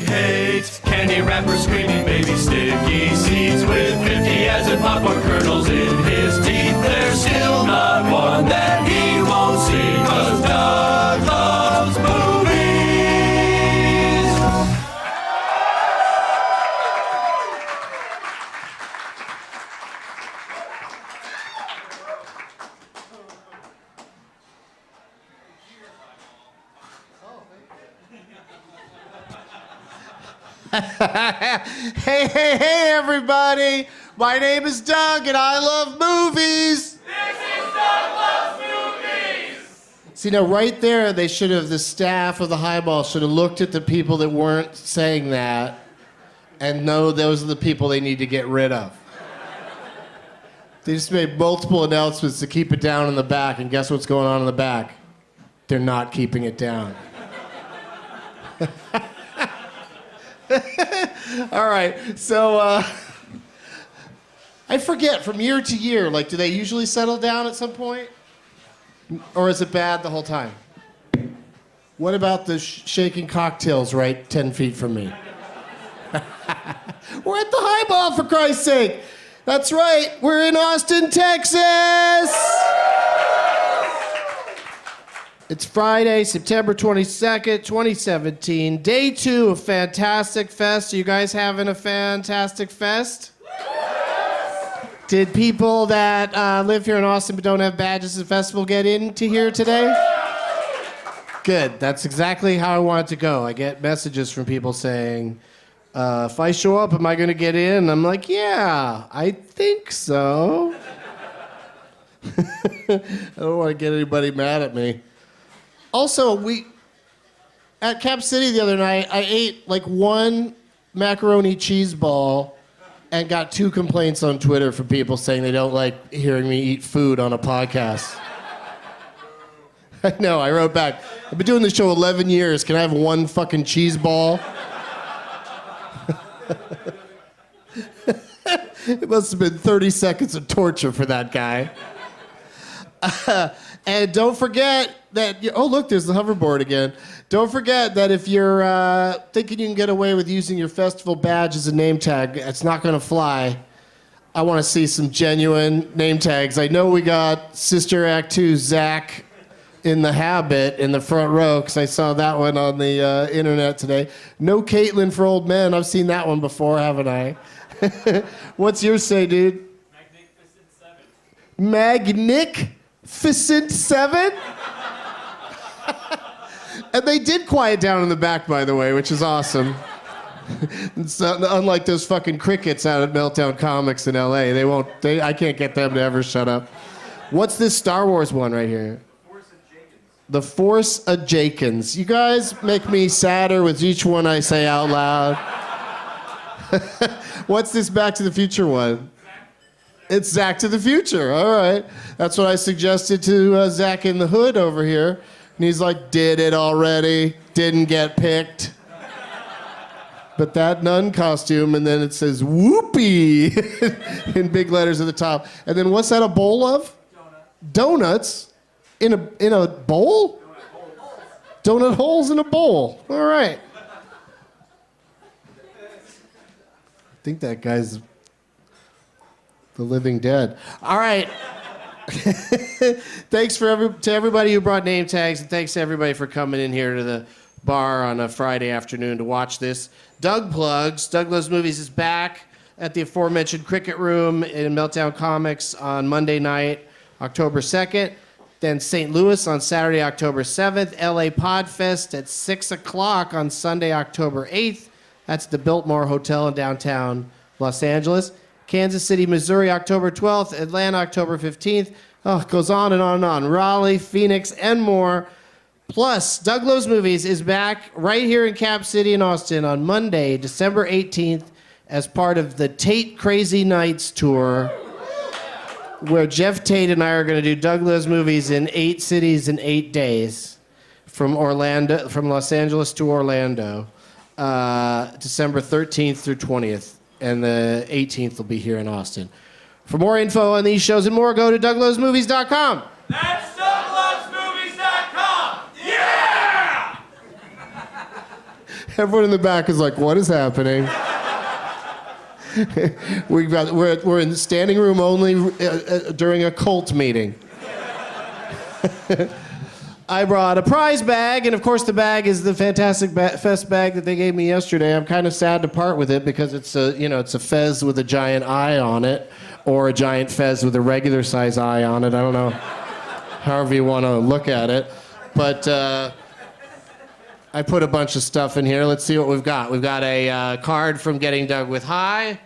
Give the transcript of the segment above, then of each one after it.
hate. Candy wrappers screaming baby sticky seeds with 50 as in popcorn kernels in his teeth. There's still not one that he won't see, 'cause Doug loves movies. Hey, everybody. My name is Doug, and I love movies. This is Doug Loves Movies. See, now, right there, the staff of the Highball should have looked at the people that weren't saying that and know those are the people they need to get rid of. They just made multiple announcements to keep it down in the back, and guess what's going on in the back? They're not keeping it down. All right, so I forget, from year to year, like, do they usually settle down at some point? Or is it bad the whole time? What about the shaking cocktails right 10 feet from me? We're at the Highball, for Christ's sake. That's right, we're in Austin, Texas. It's Friday, September 22nd, 2017, day 2 of Fantastic Fest. Are you guys having a fantastic fest? Yes! Did people that live here in Austin but don't have badges at the festival get into here today? Yes! Good, that's exactly how I want it to go. I get messages from people saying, if I show up, am I gonna get in? And I'm like, yeah, I think so. I don't want to get anybody mad at me. Also, at Cap City the other night, I ate like one macaroni cheese ball and got 2 complaints on Twitter from people saying they don't like hearing me eat food on a podcast. I know, I wrote back, I've been doing this show 11 years. Can I have 1 fucking cheese ball? It must have been 30 seconds of torture for that guy. And don't forget that, oh look, there's the hoverboard again. Don't forget that if you're thinking you can get away with using your festival badge as a name tag, it's not gonna fly. I wanna see some genuine name tags. I know we got Sister Act 2 Zach in the habit in the front row, because I saw that one on the internet today. No Caitlin for old men. I've seen that one before, haven't I? What's yours say, dude? Magnificent 7? And they did quiet down in the back, by the way, which is awesome. It's unlike those fucking crickets out at Meltdown Comics in LA. I can't get them to ever shut up. What's this Star Wars one right here? The Force Awakens. You guys make me sadder with each one I say out loud. What's this Back to the Future one? It's Zach to the Future. All right. That's what I suggested to Zach in the Hood over here. And he's like, did it already. Didn't get picked. But that nun costume, and then it says, whoopee, in big letters at the top. And then what's that, a bowl of? Donuts. In a bowl? Donut holes in a bowl. All right. I think that guy's the living dead. All right. Thanks to everybody who brought name tags, and thanks to everybody for coming in here to the bar on a Friday afternoon to watch this. Doug plugs. Doug Loves Movies is back at the aforementioned Cricket Room in Meltdown Comics on Monday night, October 2nd. Then St. Louis on Saturday, October 7th. LA Podfest at 6 o'clock on Sunday, October 8th. That's the Biltmore Hotel in downtown Los Angeles. Kansas City, Missouri, October 12th. Atlanta, October 15th. Oh, it goes on and on and on. Raleigh, Phoenix, and more. Plus, Doug Loves Movies is back right here in Cap City in Austin on Monday, December 18th, as part of the Tate Crazy Nights tour, where Jeff Tate and I are going to do Doug Loves Movies in 8 cities in 8 days, from Los Angeles to Orlando, December 13th through 20th, and the 18th will be here in Austin. For more info on these shows and more, go to douglovesmovies.com. That's douglovesmovies.com. Yeah! Everyone in the back is like, what is happening? We're in the standing room only during a cult meeting. I brought a prize bag, and of course the bag is the fantastic Fest bag that they gave me yesterday. I'm kind of sad to part with it because it's a fez with a giant eye on it, or a giant fez with a regular size eye on it. I don't know, however you want to look at it. But I put a bunch of stuff in here. Let's see what we've got. We've got a card from Getting Doug with High.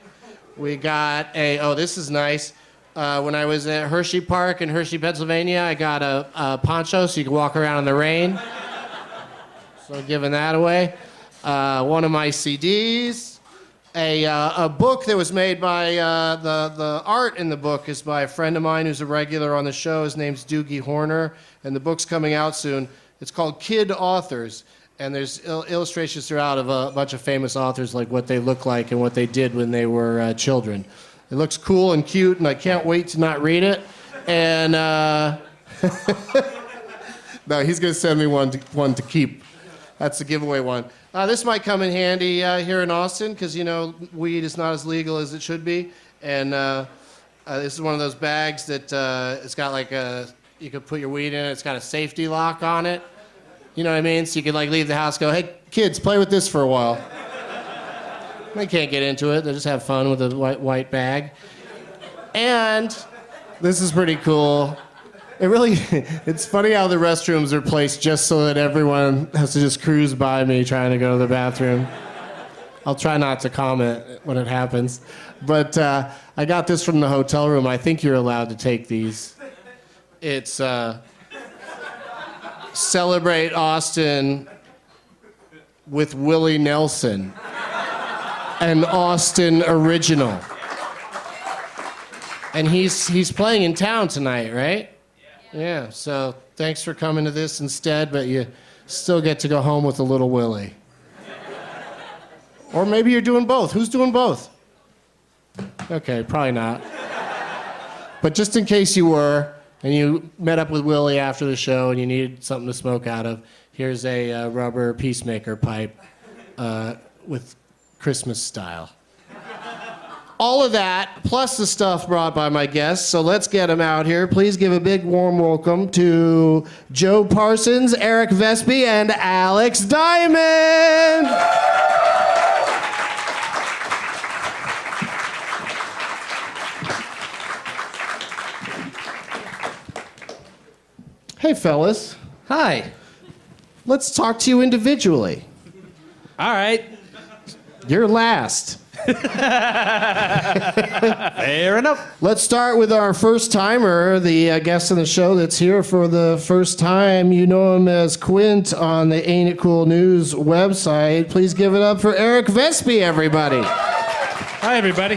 We got this is nice. When I was at Hershey Park in Hershey, Pennsylvania, I got a poncho so you can walk around in the rain. So giving that away. One of my CDs. A book that was made by, the art in the book is by a friend of mine who's a regular on the show. His name's Doogie Horner, and the book's coming out soon. It's called Kid Authors, and there's illustrations throughout of a bunch of famous authors, like what they look like and what they did when they were children. It looks cool and cute, and I can't wait to not read it. And no, he's going to send me one to keep. That's the giveaway one. This might come in handy here in Austin because, weed is not as legal as it should be. And this is one of those bags that it's got like you could put your weed in it. It's got a safety lock on it. You know what I mean? So you could leave the house, go, hey, kids, play with this for a while. They can't get into it. They just have fun with a white bag. And this is pretty cool. It's funny how the restrooms are placed just so that everyone has to just cruise by me trying to go to the bathroom. I'll try not to comment when it happens. But I got this from the hotel room. I think you're allowed to take these. It's Celebrate Austin with Willie Nelson. An Austin original. And he's playing in town tonight, right? Yeah, so thanks for coming to this instead, but you still get to go home with a little Willie. Or maybe you're doing both. Who's doing both? Okay, probably not. But just in case you were, and you met up with Willie after the show and you needed something to smoke out of, here's a rubber peacemaker pipe with Christmas style. All of that, plus the stuff brought by my guests, so let's get them out here. Please give a big warm welcome to Joe Parsons, Eric Vespe, and Alex Diamond! Hey, fellas. Hi. Let's talk to you individually. All right. You're last. Fair enough. Let's start with our first timer, the guest on the show that's here for the first time. You know him as Quint on the Ain't It Cool News website. Please give it up for Eric Vespe, everybody. Hi, everybody.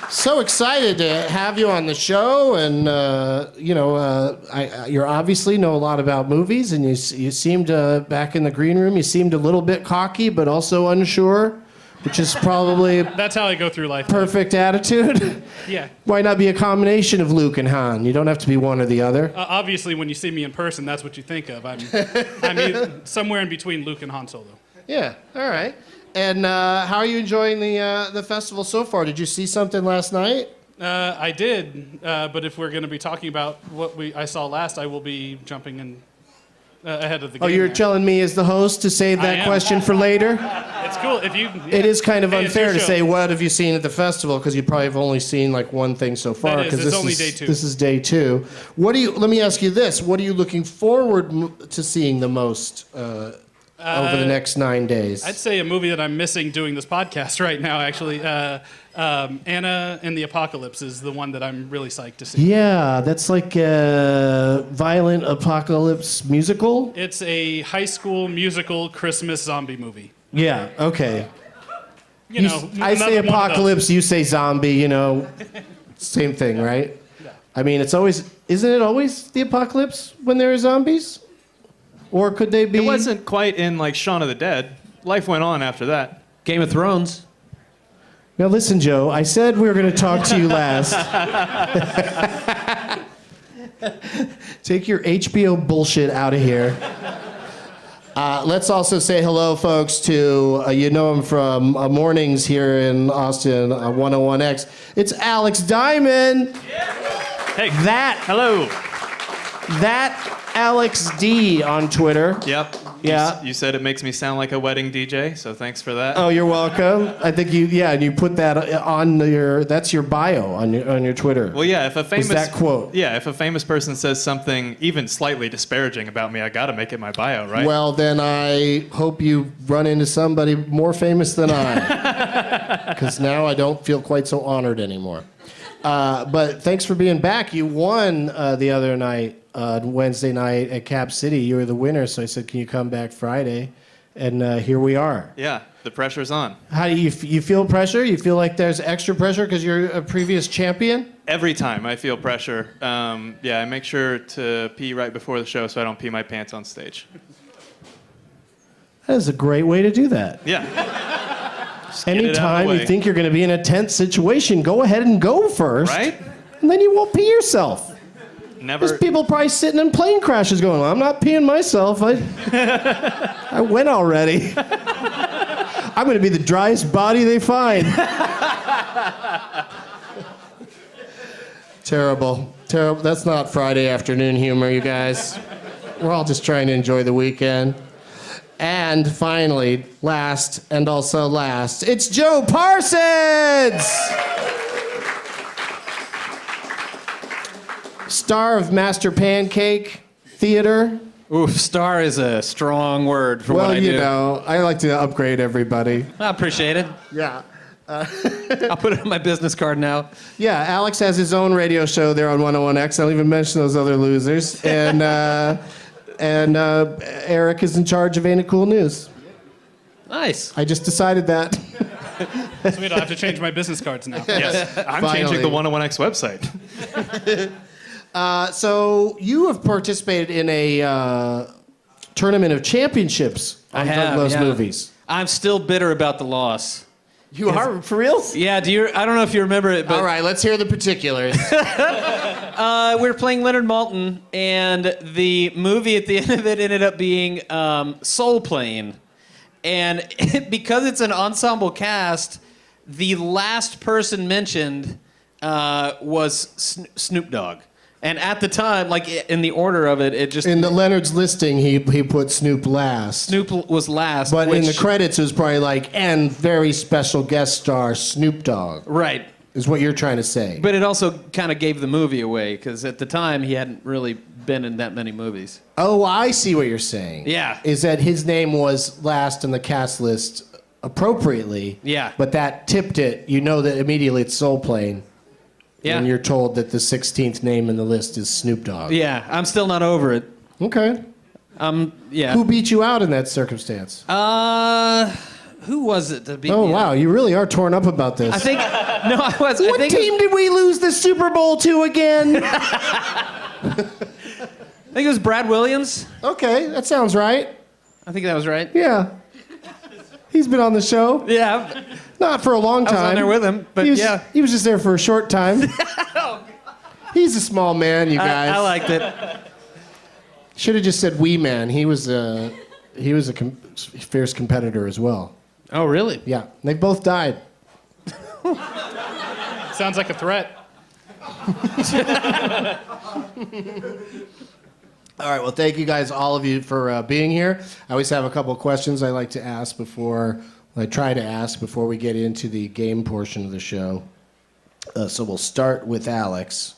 So excited to have you on the show, and you obviously know a lot about movies, and you seemed back in the green room. You seemed a little bit cocky, but also unsure, which is probably That's how I go through life. perfect attitude. Yeah. Why not be a combination of Luke and Han? You don't have to be one or the other. Obviously, when you see me in person, that's what you think of. I'm somewhere in between Luke and Han Solo. Yeah. All right. And how are you enjoying the festival so far? Did you see something last night? I did, but if we're going to be talking about what I saw last, I will be jumping in ahead of the game. Oh, you're there. telling me as the host to save I that am. question for later? It's cool if you. Yeah. It is kind of Hey, it's unfair your to show. say what have you seen at the festival because you probably have only seen like one thing so far. That is, 'cause it's this only is, day two. This is day two. Let me ask you this: what are you looking forward to seeing the most over the next 9 days? I'd say a movie that I'm missing doing this podcast right now, actually. Anna and the Apocalypse is the one that I'm really psyched to see. Yeah, that's like a violent apocalypse musical. It's a high school musical Christmas zombie movie. Yeah. Okay. You know, I say another one of those. apocalypse, you say zombie. Same thing, right? Yeah. I mean, isn't it always the apocalypse when there are zombies? Or could they be? It wasn't quite in like Shaun of the Dead. Life went on after that. Game of Thrones. Now listen, Joe, I said we were going to talk to you last. Take your HBO bullshit out of here. Let's also say hello, folks, to, you know him from mornings here in Austin, 101X. It's Alex Diamond. Hey. Hello. That Alex D on Twitter. Yep. Yeah. You said it makes me sound like a wedding DJ, so thanks for that. Oh, you're welcome. I think and you put that on that's your bio on your Twitter. Well, yeah, if a famous that quote. Yeah, if a famous person says something even slightly disparaging about me, I got to make it my bio, right? Well, then I hope you run into somebody more famous than I, because now I don't feel quite so honored anymore. But thanks for being back. You won the other night, Wednesday night at Cap City. You were the winner, so I said, can you come back Friday? And here we are. Yeah, the pressure's on. How do you feel pressure? You feel like there's extra pressure because you're a previous champion? Every time I feel pressure, I make sure to pee right before the show so I don't pee my pants on stage. That is a great way to do that. Yeah. Anytime you think you're going to be in a tense situation, go ahead and go first. Right? And then you won't pee yourself. Never. There's people probably sitting in plane crashes going, I'm not peeing myself. I went already. I'm going to be the driest body they find. Terrible. Terrible. That's not Friday afternoon humor, you guys. We're all just trying to enjoy the weekend. And finally, last and also last, it's Joe Parsons! Star of Master Pancake Theater. Oof, star is a strong word for what I do. Well, you know, I like to upgrade everybody. I appreciate it. Yeah. I'll put it on my business card now. Yeah, Alex has his own radio show there on 101X. I don't even mention those other losers. And Eric is in charge of Ain't It Cool News. Nice. I just decided that. Sweet, I'll have to change my business cards now. Yes, I'm Finally. changing the 101X website. So you have participated in a tournament of championships on Doug Loves Movies. I'm still bitter about the loss. You are? For real? Yeah, I don't know if you remember it, but All right, let's hear the particulars. we were playing Leonard Maltin, and the movie at the end of it ended up being Soul Plane. And because it's an ensemble cast, the last person mentioned was Snoop Dogg. And at the time, like in the order of it, it just... In the Leonard's listing, he put Snoop last. Snoop was last. But in the which- credits, it was probably like, and very special guest star Snoop Dogg, Right. is what you're trying to say. But it also kind of gave the movie away, because at the time, he hadn't really been in that many movies. Oh, I see what you're saying. Yeah. Is that his name was last in the cast list appropriately. Yeah. But that tipped it. You know that immediately it's Soul Plane. Yeah. And you're told that the 16th name in the list is Snoop Dogg. Yeah, I'm still not over it. Okay. Yeah. Who beat you out in that circumstance? Who was it to beat Oh, me wow. out? You really are torn up about this. I think... No, I was... What team did we lose the Super Bowl to again? I think it was Brad Williams. Okay, that sounds right. I think that was right. Yeah. He's been on the show. Yeah, Not for a long I time. was on there with him, but he was, yeah. He was just there for a short time. He's a small man, you guys. I liked it. Should have just said wee man. He was a fierce competitor as well. Oh, really? Yeah, they both died. Sounds like a threat. All right, well, thank you guys, all of you, for being here. I always have a couple of questions I like to ask before we get into the game portion of the show. So we'll start with Alex,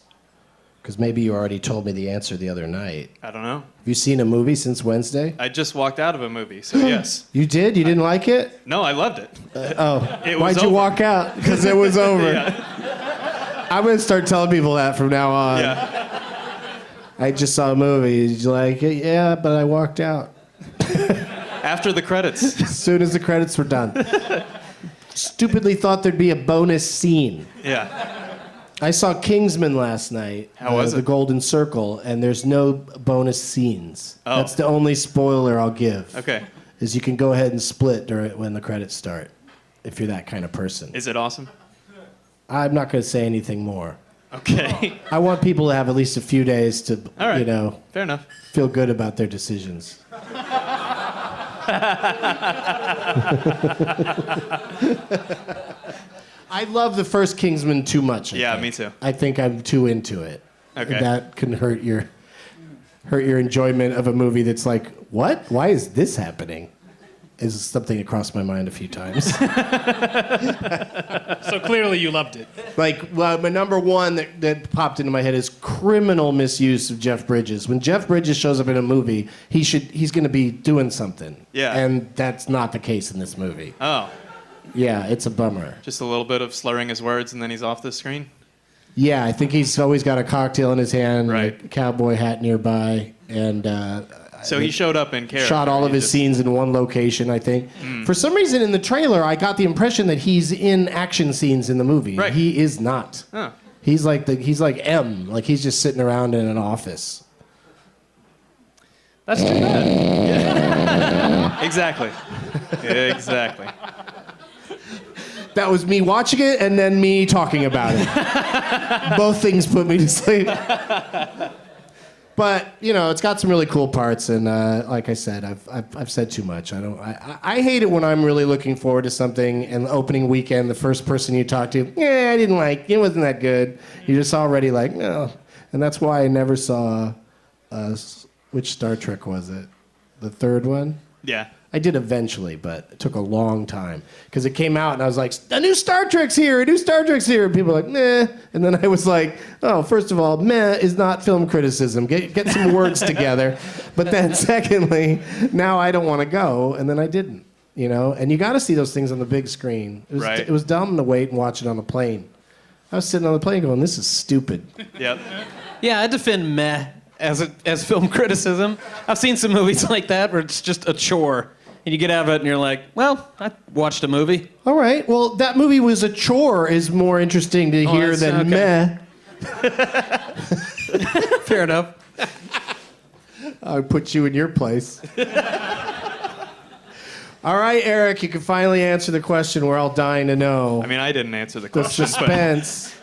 because maybe you already told me the answer the other night. I don't know. Have you seen a movie since Wednesday? I just walked out of a movie, so yes. You did? You didn't like it? No, I loved it. It was Why'd you over. walk out? Because it was over. Yeah. I'm going to start telling people that from now on. Yeah. I just saw a movie. Did you like it? Yeah, but I walked out After the credits. as soon as the credits were done. Stupidly thought there'd be a bonus scene. Yeah. I saw Kingsman last night. How was it? The Golden Circle, and there's no bonus scenes. Oh. That's the only spoiler I'll give. Okay. Is you can go ahead and split when the credits start, if you're that kind of person. Is it awesome? I'm not going to say anything more. Okay. I want people to have at least a few days to, All right. you know, Fair enough. feel good about their decisions. I love the first Kingsman too much. Yeah, think. me too. I think I'm too into it. Okay. And that can hurt your enjoyment of a movie that's like, what? Why is this happening? Is something that crossed my mind a few times. So clearly you loved it. Like, well, my number one that popped into my head is criminal misuse of Jeff Bridges. When Jeff Bridges shows up in a movie, he's going to be doing something. Yeah. And that's not the case in this movie. Oh, Yeah, it's a bummer. just a little bit of slurring his words and then he's off the screen? Yeah, I think he's always got a cocktail in his hand, Right. a cowboy hat nearby, and So he showed up in character. shot all of He his just- scenes in one location, I think. For some reason in the trailer, I got the impression that he's in action scenes in the movie. Right. He is not. Oh. He's like M, like he's just sitting around in an office. That's too bad. Exactly. Exactly. That was me watching it and then me talking about it. Both things put me to sleep. But it's got some really cool parts, and like I said, I've said too much. I hate it when I'm really looking forward to something, and the opening weekend, the first person you talk to, I didn't like it, wasn't that good. You're just already like, no, and that's why I never saw. Which Star Trek was it? The third one. Yeah. I did eventually, but it took a long time because it came out and I was like, a new Star Trek's here, a new Star Trek's here. And people were like, meh. And then I was like, oh, first of all, meh is not film criticism. Get some words together. But then secondly, now I don't want to go. And then I didn't, And you got to see those things on the big screen. Right. It was dumb to wait and watch it on a plane. I was sitting on the plane going, this is stupid. Yep. Yeah, I defend meh as film criticism. I've seen some movies like that where it's just a chore. And you get out of it and you're like, well, I watched a movie. All right. Well, that movie was a chore is more interesting to hear that's- than okay. meh. Fair enough. I put you in your place. All right, Eric, you can finally answer the question we're all dying to know. I mean, I didn't answer the The question. suspense.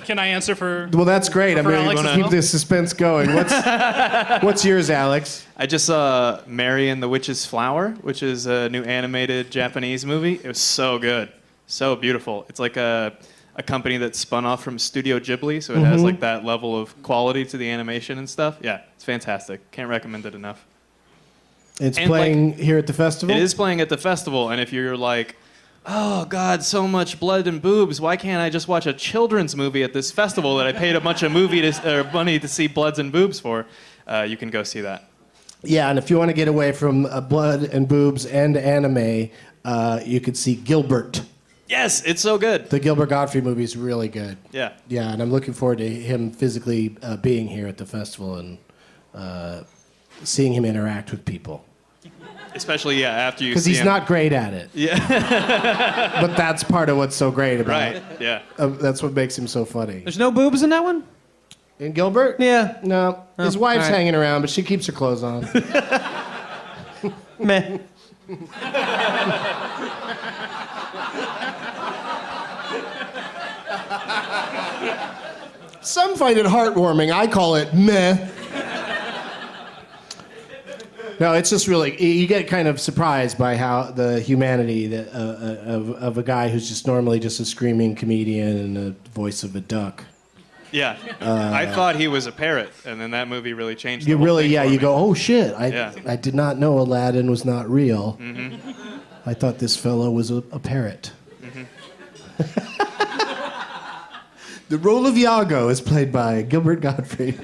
Can I answer for? Well, that's great. I'm For going Alex to as keep well? the suspense going. What's yours, Alex? I just saw Mary and the Witch's Flower, which is a new animated Japanese movie. It was so good. So beautiful. It's like a company that spun off from Studio Ghibli, so it has like that level of quality to the animation and stuff. Yeah, it's fantastic. Can't recommend it enough. It's And, playing here at the festival? It is playing at the festival, and if you're like, oh, God, so much blood and boobs, why can't I just watch a children's movie at this festival that I paid a bunch of money to see bloods and boobs for? You can go see that. Yeah, and if you want to get away from blood and boobs and anime, you could see Gilbert. Yes, it's so good. The Gilbert Gottfried movie is really good. Yeah. Yeah, and I'm looking forward to him physically being here at the festival and seeing him interact with people. Especially, after you see Because he's him. not great at it. Yeah. But that's part of what's so great about Right, it. yeah. That's what makes him so funny. There's no boobs in that one? In Gilbert? Yeah. No. His wife's all right. hanging around, but she keeps her clothes on. Meh. Some find it heartwarming. I call it meh. No, it's just really, you get kind of surprised by how the humanity of a guy who's just normally just a screaming comedian and the voice of a duck. Yeah. I thought he was a parrot, and then that movie really changed the You whole really, thing yeah, for you me. go, oh shit, Yeah. I did not know Aladdin was not real. I thought this fellow was a parrot. The role of Iago is played by Gilbert Gottfried.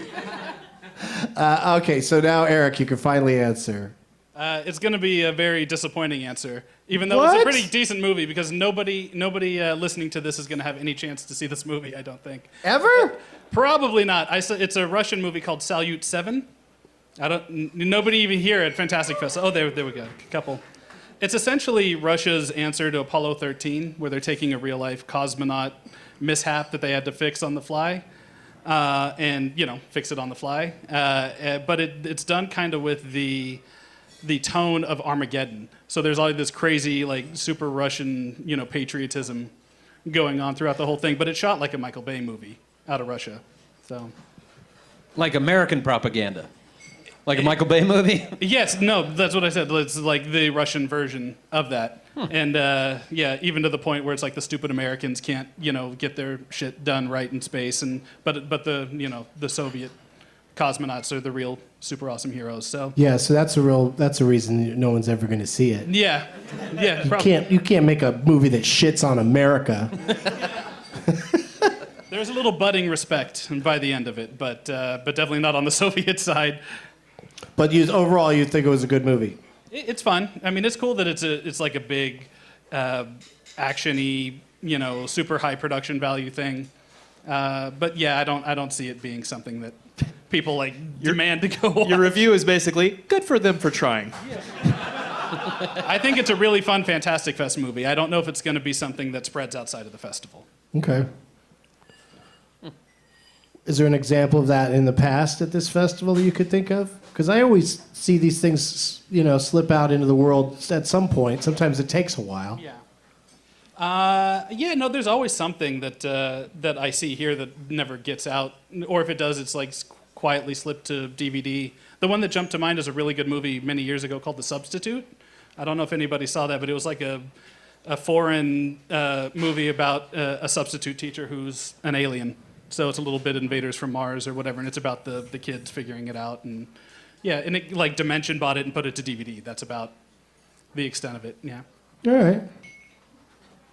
Okay, so now Eric, you can finally answer. It's going to be a very disappointing answer, even though it's What? a pretty decent movie, because nobody listening to this is going to have any chance to see this movie, I don't think. Ever? Probably not. It's a Russian movie called Salyut 7. Nobody even here at Fantastic Festival. Oh, there we go. A couple. It's essentially Russia's answer to Apollo 13, where they're taking a real-life cosmonaut mishap that they had to fix on the fly, and fix it on the fly. But it's done kind of with the tone of Armageddon. So there's all this crazy, like, super Russian, patriotism going on throughout the whole thing. But it's shot like a Michael Bay movie out of Russia. So Like American propaganda. Like a Michael Bay movie? Yes, no, that's what I said. It's like the Russian version of that. And yeah, even to the point where it's like the stupid Americans can't, get their shit done right in space, but the the Soviet cosmonauts are the real super awesome heroes. So Yeah, so that's a reason no one's ever going to see it. yeah, You can't make a movie that shits on America. There's a little budding respect by the end of it, but definitely not on the Soviet side. But overall, you think it was a good movie. It's fun. I mean, it's cool that it's like a big, action-y, super high production value thing. But yeah, I don't see it being something that people like demand to go watch. Your review is basically good for them for trying. I think it's a really fun Fantastic Fest movie. I don't know if it's going to be something that spreads outside of the festival. Okay. Is there an example of that in the past at this festival that you could think of? Because I always see these things, slip out into the world at some point. Sometimes it takes a while. Yeah. No, there's always something that I see here that never gets out, or if it does, it's like quietly slipped to DVD. The one that jumped to mind is a really good movie many years ago called The Substitute. I don't know if anybody saw that, but it was like a foreign movie about a substitute teacher who's an alien. So it's a little bit Invaders from Mars or whatever, and it's about the kids figuring it out. And yeah, and it, like Dimension bought it and put it to DVD. That's about the extent of it. Yeah. All right.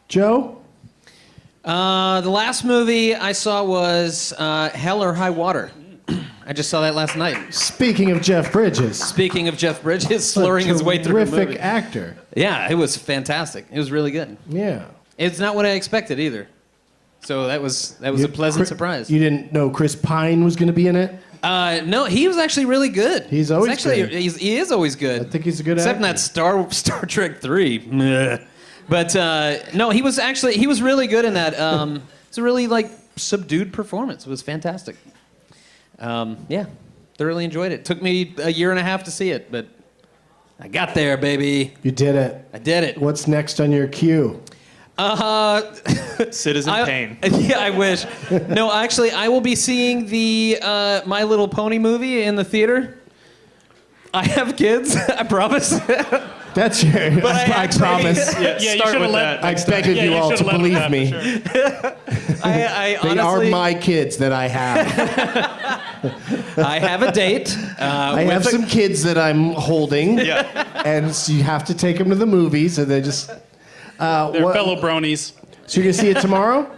Joe? The last movie I saw was Hell or High Water. I just saw that last night. Speaking of Jeff Bridges. Speaking of Jeff Bridges slurring his way through the Terrific movie. actor. Yeah, it was fantastic. It was really good. Yeah. It's not what I expected either. So that was a pleasant surprise. You didn't know Chris Pine was going to be in it? No, he was actually really good. He's always good. He is always good. I think he's a good Except actor. in that Star Trek 3. Meh. But no, he was really good in that. It's a really subdued performance. It was fantastic. Yeah, thoroughly enjoyed it. Took me a year and a half to see it, but I got there, baby. You did it. I did it. What's next on your queue? Citizen Kane. Yeah, I wish. No, actually, I will be seeing the My Little Pony movie in the theater. I have kids, I promise. That's your... I promise. Yeah, you Start should have with let. that. I expected you all to should've let him believe have me. for sure. I They honestly, are my kids that I have. I have a date. I have some kids that I'm holding. Yeah. And so you have to take them to the movies, and they just... They're fellow bronies. So you're going to see it tomorrow?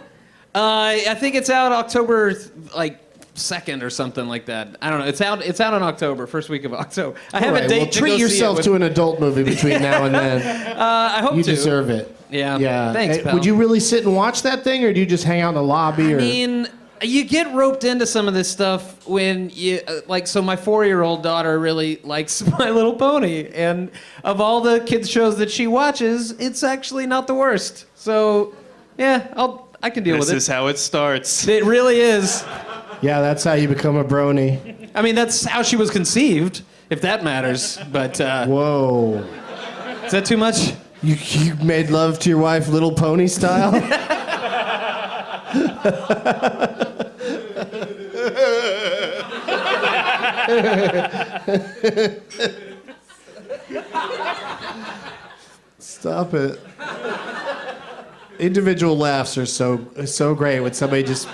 I think it's out October 2nd or something like that. I don't know. It's out in October, first week of October. I have All right, a date well, to treat go see yourself it with, to an adult movie between now and then. I hope You to. deserve it. Yeah. Yeah. Thanks, Hey, pal. would you really sit and watch that thing, or do you just hang out in the lobby? I Or mean, you get roped into some of this stuff when you so my 4-year-old daughter really likes My Little Pony, and of all the kids shows that she watches, it's actually not the worst. So, yeah, I can deal This with is how it starts. it. It really is. Yeah, that's how you become a brony. I mean, that's how she was conceived, if that matters. But Whoa. is that too much? You made love to your wife Little Pony style? Stop it. Individual laughs are so great when somebody just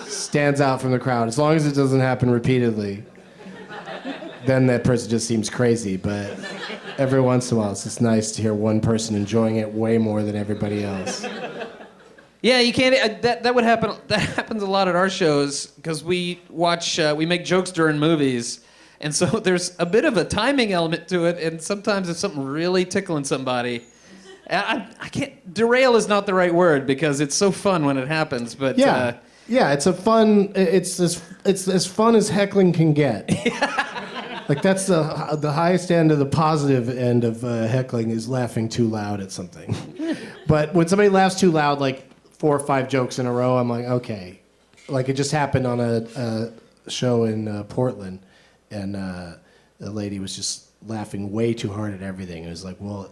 stands out from the crowd. As long as it doesn't happen repeatedly, then that person just seems crazy. But every once in a while, it's just nice to hear one person enjoying it way more than everybody else. Yeah, you can't. That would happen. That happens a lot at our shows because we watch. We make jokes during movies, and so there's a bit of a timing element to it. And sometimes if something really tickling somebody, I can't. Derail is not the right word because it's so fun when it happens. But Yeah, yeah, it's a fun. It's as fun as heckling can get. Like that's the highest end of the positive end of heckling is laughing too loud at something. But when somebody laughs too loud, like 4 or 5 jokes in a row, I'm like, okay. Like it just happened on a show in Portland, and the lady was just laughing way too hard at everything. It was like, well,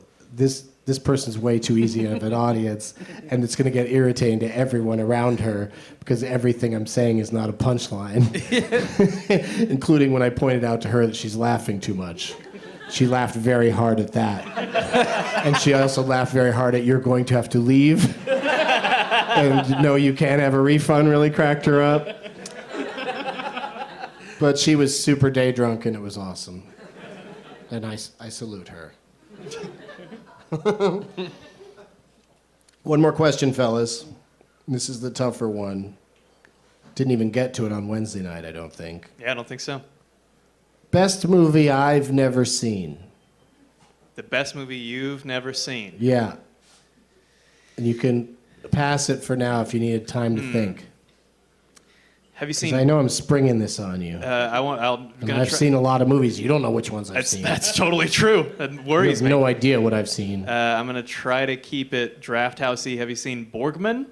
this person's way too easy of an audience, and it's going to get irritating to everyone around her because everything I'm saying is not a punchline, including when I pointed out to her that she's laughing too much. She laughed very hard at that. And she also laughed very hard at "you're going to have to leave." And "no, you can't have a refund" really cracked her up. But she was super day drunk, and it was awesome. And I salute her. One more question, fellas. This is the tougher one. Didn't even get to it on Wednesday night, I don't think. Yeah, I don't think so. Best movie I've never seen. The best movie you've never seen. Yeah. And you can pass it for now if you needed time to think. Have you 'Cause seen? I know I'm springing this on you. And I've seen a lot of movies. You don't know which ones I've seen. That's totally true. That You worries have me. no idea what I've seen. I'm gonna try to keep it draft housey. Have you seen Borgman?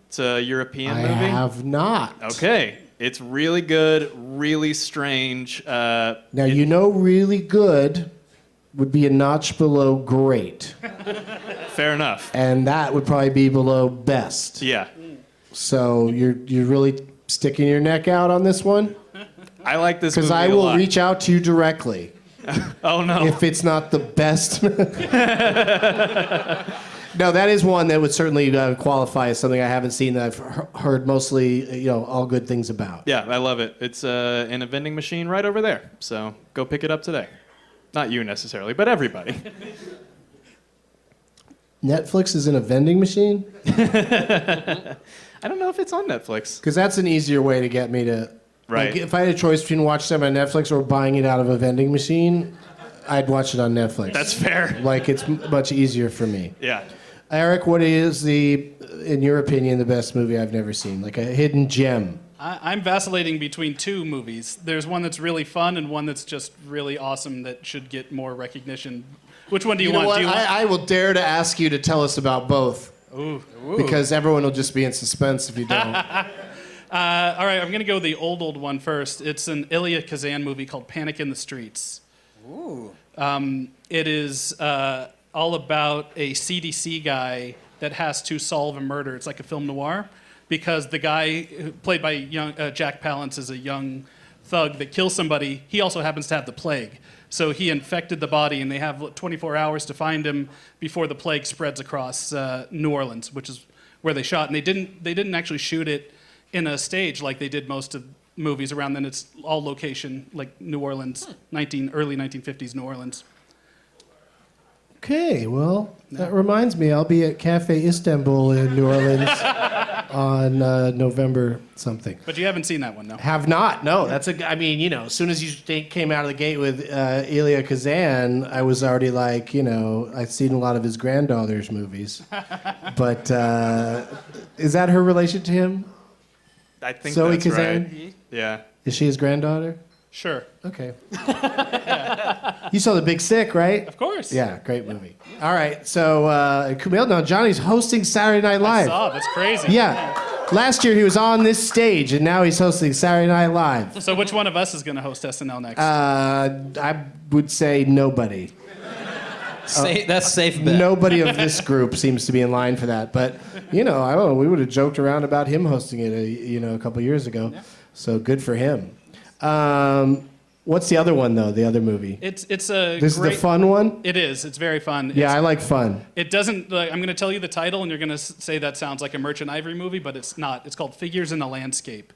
It's a European I movie. have not. Okay, it's really good, really strange. Now, you know really good would be a notch below great. Fair enough. And that would probably be below best. Yeah, So you're really sticking your neck out on this one? I like this movie Because I a will lot. reach out to you directly Oh no. if it's not the best. No, that is one that would certainly qualify as something I haven't seen that I've heard mostly, all good things about. Yeah, I love it. It's in a vending machine right over there. So go pick it up today. Not you necessarily, but everybody. Netflix is in a vending machine? I don't know if it's on Netflix. Because that's an easier way to get me to... Right. Like, if I had a choice between watching something on Netflix or buying it out of a vending machine, I'd watch it on Netflix. That's fair. Like, it's much easier for me. Yeah. Eric, what is in your opinion, the best movie I've never seen? Like a hidden gem. I'm vacillating between two movies. There's one that's really fun and one that's just really awesome that should get more recognition. Which one do you, You know want? what? Do you want? I will dare to ask you to tell us about both. Ooh. Because everyone will just be in suspense if you don't. All right, I'm going to go the old one first. It's an Elia Kazan movie called Panic in the Streets. Ooh. It is all about a CDC guy that has to solve a murder. It's like a film noir because the guy played by Jack Palance is a young thug that kills somebody. He also happens to have the plague. So he infected the body, and they have 24 hours to find him before the plague spreads across New Orleans, which is where they shot. And they didn't actually shoot it in a stage like they did most of movies around then. It's all location, like New Orleans, early 1950s New Orleans. Okay, well, that reminds me, I'll be at Cafe Istanbul in New Orleans on November something. But you haven't seen that one, no? Have not. No, as soon as you came out of the gate with Elia Kazan, I was already like, I've seen a lot of his granddaughter's movies. But is that her relation to him? I think Zoe that's Kazan? right. Yeah. Is she his granddaughter? Sure. Okay. You saw The Big Sick, right? Of course. Yeah, great movie. All right, so Kumail, now Johnny's hosting Saturday Night I Live. saw, that's crazy. Yeah. Last year he was on this stage, and now he's hosting Saturday Night Live. So which one of us is going to host SNL next? I would say nobody. That's safe bet. Nobody of this group seems to be in line for that. But, I don't know, we would have joked around about him hosting it, a couple years ago. Yeah. So good for him. What's the other one, though, the other movie? It's This is the fun one? It is. It's very fun. Yeah, I like fun. It doesn't. I'm going to tell you the title, and you're going to say that sounds like a Merchant Ivory movie, but it's not. It's called Figures in a Landscape.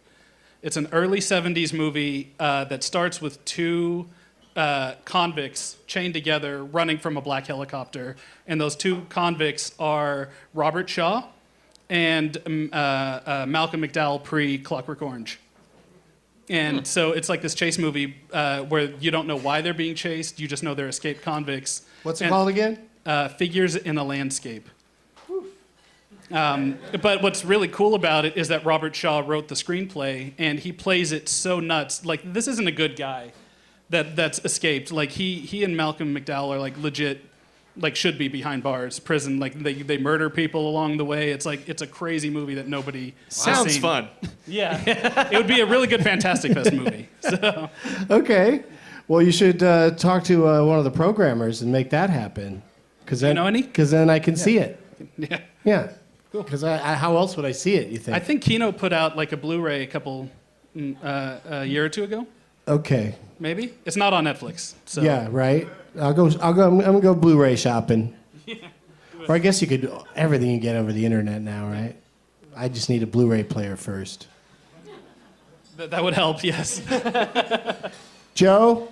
It's an early '70s movie that starts with two convicts chained together, running from a black helicopter, and those two convicts are Robert Shaw and Malcolm McDowell pre-Clockwork Orange. And so it's like this chase movie where you don't know why they're being chased. You just know they're escaped convicts. What's it called again? Figures in a Landscape. But what's really cool about it is that Robert Shaw wrote the screenplay, and he plays it so nuts. Like, this isn't a good guy that's escaped. Like, he and Malcolm McDowell are, like, legit, like, should be behind bars, prison. Like, they murder people along the way. It's like, it's a crazy movie that nobody has Sounds seen. fun. Yeah. It would be a really good Fantastic Fest movie. So. Okay. Well, you should talk to one of the programmers and make that happen. Because You know any? Because then I can see it. Yeah. Yeah. Because how else would I see it, you think? I think Kino put out like a Blu-ray a year or two ago. Okay. Maybe it's not on Netflix. So. Yeah, right? I'll go. I'm gonna go Blu-ray shopping. Or I guess you could everything you get over the internet now, right? I just need a Blu-ray player first. That would help. Yes. Joe?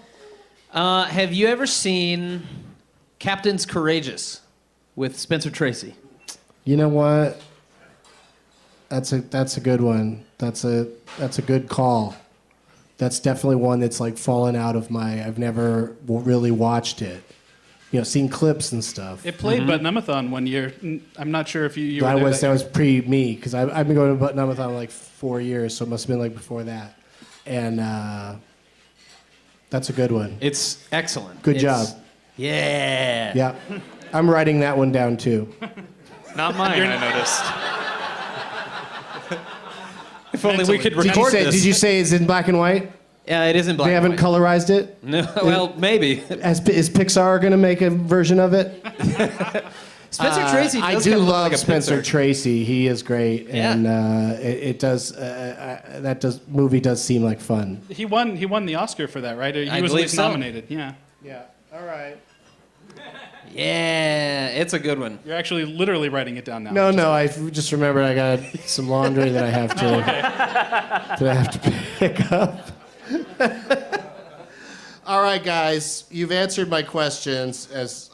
Have you ever seen Captain's Courageous with Spencer Tracy? You know what? That's a good one. That's a good call. That's definitely one that's like fallen out of my. I've never really watched it. Seen clips and stuff. It played Button-Ummathon one year. I'm not sure if you were That there was that year. pre me because I've been going to Button-Ummathon like 4 years, so it must have been like before that. And that's a good one. It's excellent. Good job. Yeah. Yeah, I'm writing that one down too. Not mine, I noticed. If only we could Did you record say? this. Did you say it's in black and white? Yeah, it is in black. They haven't and white. colorized it. No, well, maybe. Is Pixar going to make a version of it? Spencer Tracy. I does do kinda look love like a Spencer Pixar. Tracy. He is great, Yeah. and movie does seem like fun. He won the Oscar for that, right? Or he I was at believe least so. nominated. Yeah. Yeah. All right. Yeah, it's a good one. You're actually literally writing it down now. No. I just remembered I got some laundry that I have to pick up. All right, guys, you've answered my questions as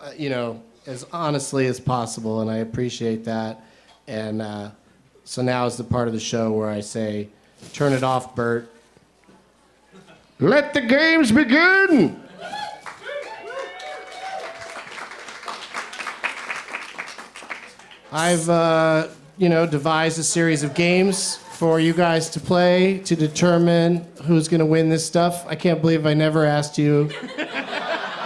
as honestly as possible, and I appreciate that. And so now is the part of the show where I say, "Turn it off, Bert. Let the games begin." I've devised a series of games for you guys to play to determine who's going to win this stuff. I can't believe I never asked you.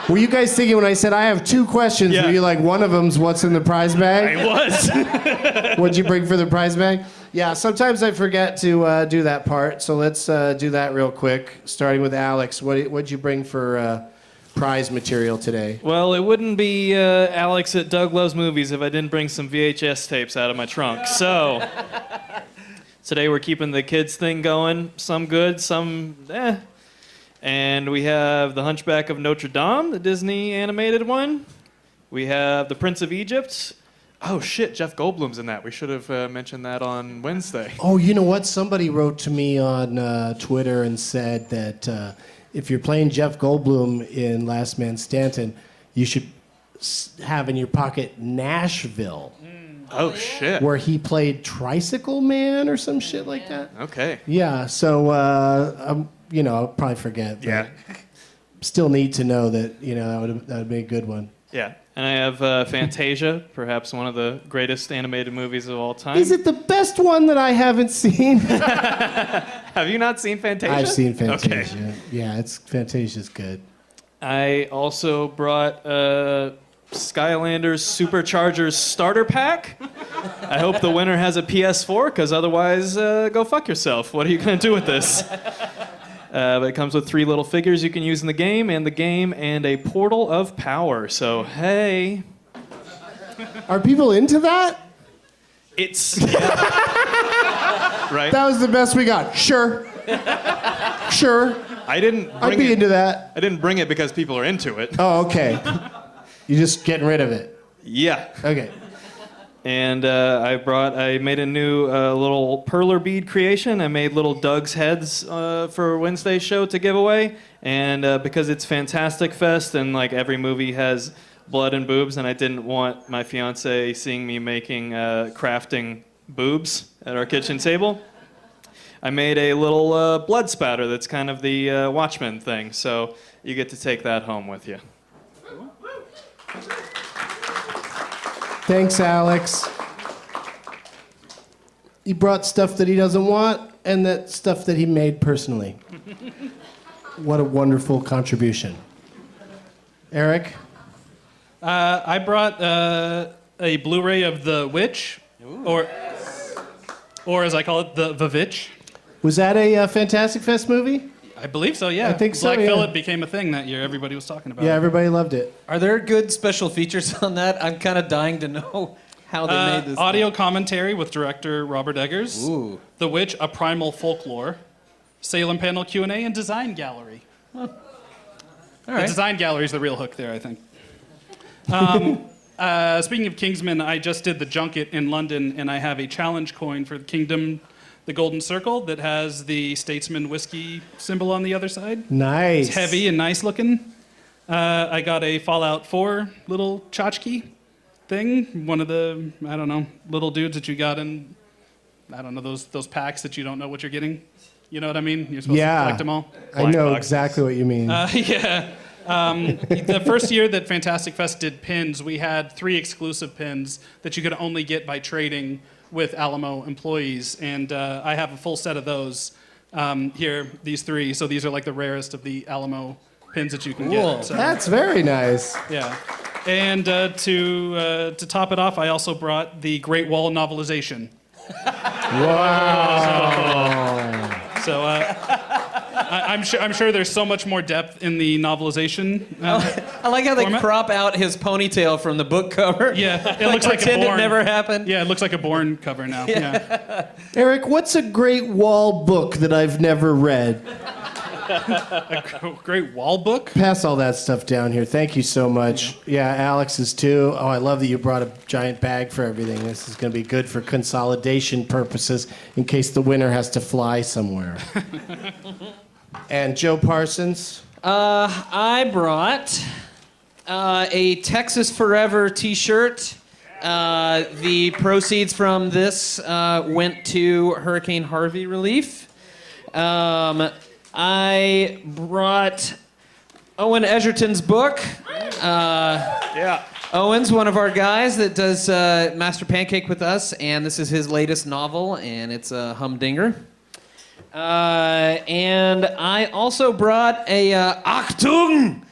Were you guys thinking when I said I have 2 questions, Yeah. were you like, one of them's what's in the prize bag? It was. What'd you bring for the prize bag? Yeah, sometimes I forget to do that part, so let's do that real quick, starting with Alex. What'd you bring for prize material today? Well, it wouldn't be Alex at Doug Loves Movies if I didn't bring some VHS tapes out of my trunk. So, today we're keeping the kids thing going. Some good, some eh. And we have The Hunchback of Notre Dame, the Disney animated one. We have The Prince of Egypt. Oh, shit, Jeff Goldblum's in that. We should have mentioned that on Wednesday. Oh, you know what? Somebody wrote to me on Twitter and said that if you're playing Jeff Goldblum in Last Man Stanton, you should have in your pocket Nashville, Oh, shit. where he played Tricycle Man or some shit like that. Okay. Yeah, so I'll probably forget. But Yeah. Still need to know that that would be a good one. Yeah. And I have Fantasia, perhaps one of the greatest animated movies of all time. Is it the best one that I haven't seen? Have you not seen Fantasia? I've seen Fantasia. Okay. Yeah, Fantasia's good. I also brought Skylanders Superchargers starter pack. I hope the winner has a PS4, because otherwise, go fuck yourself. What are you going to do with this? But it comes with 3 little figures you can use in the game, and a portal of power. So, hey. Are people into that? It's... right? That was the best we got. Sure. Sure. I didn't I'd bring be it. into that. I didn't bring it because people are into it. Oh, okay. You're just getting rid of it. Yeah. Okay. And I made a new little perler bead creation. I made little Doug's heads for Wednesday's show to give away. And because it's Fantastic Fest and like every movie has blood and boobs, and I didn't want my fiance seeing me making crafting boobs at our kitchen table, I made a little blood spatter that's kind of the Watchmen thing. So you get to take that home with you. Thanks, Alex. He brought stuff that he doesn't want and that stuff that he made personally. What a wonderful contribution. Eric? I brought a Blu-ray of The Witch, or as I call it, the Vivitch. Was that a Fantastic Fest movie? I believe so, yeah. I think so, Black yeah. Phillip became a thing that year. Everybody was talking about Yeah, it. everybody loved it. Are there good special features on that? I'm kind of dying to know how they made this. Audio commentary with director Robert Eggers. Ooh. The Witch, A Primal Folklore. Salem Panel Q&A and Design Gallery. All The right. Design Gallery is the real hook there, I think. Speaking of Kingsman, I just did the junket in London, and I have a challenge coin for the Kingdom, the Golden Circle, that has the Statesman whiskey symbol on the other side. Nice. It's heavy and nice looking. I got a Fallout 4 little tchotchke thing. One of the, I don't know, little dudes that you got in, I don't know, those packs that you don't know what you're getting. You know what I mean? You're supposed to collect them all. I know boxes. exactly what you mean. Yeah. The first year that Fantastic Fest did pins, we had 3 exclusive pins that you could only get by trading with Alamo employees, and I have a full set of those here, these 3. So these are like the rarest of the Alamo pins that you can Cool. get. So, That's very nice. yeah. And to top it off, I also brought the Great Wall novelization. Wow. So I'm sure there's so much more depth in the novelization. I like how they format? crop out his ponytail from the book cover. Yeah, it looks like a Pretend it Bourne. never happened. Yeah, it looks like a Bourne cover now. Yeah. Eric, what's a Great Wall book that I've never read? Great wall book. Pass all that stuff down here. Thank you so much. Yeah, Alex's too. Oh, I love that you brought a giant bag for everything. This is going to be good for consolidation purposes in case the winner has to fly somewhere. And Joe Parsons? I brought a Texas Forever T-shirt. The proceeds from this went to Hurricane Harvey relief. I brought Owen Edgerton's book. Yeah. Owen's one of our guys that does Master Pancake with us, and this is his latest novel, and it's a humdinger. And I also brought a Achtung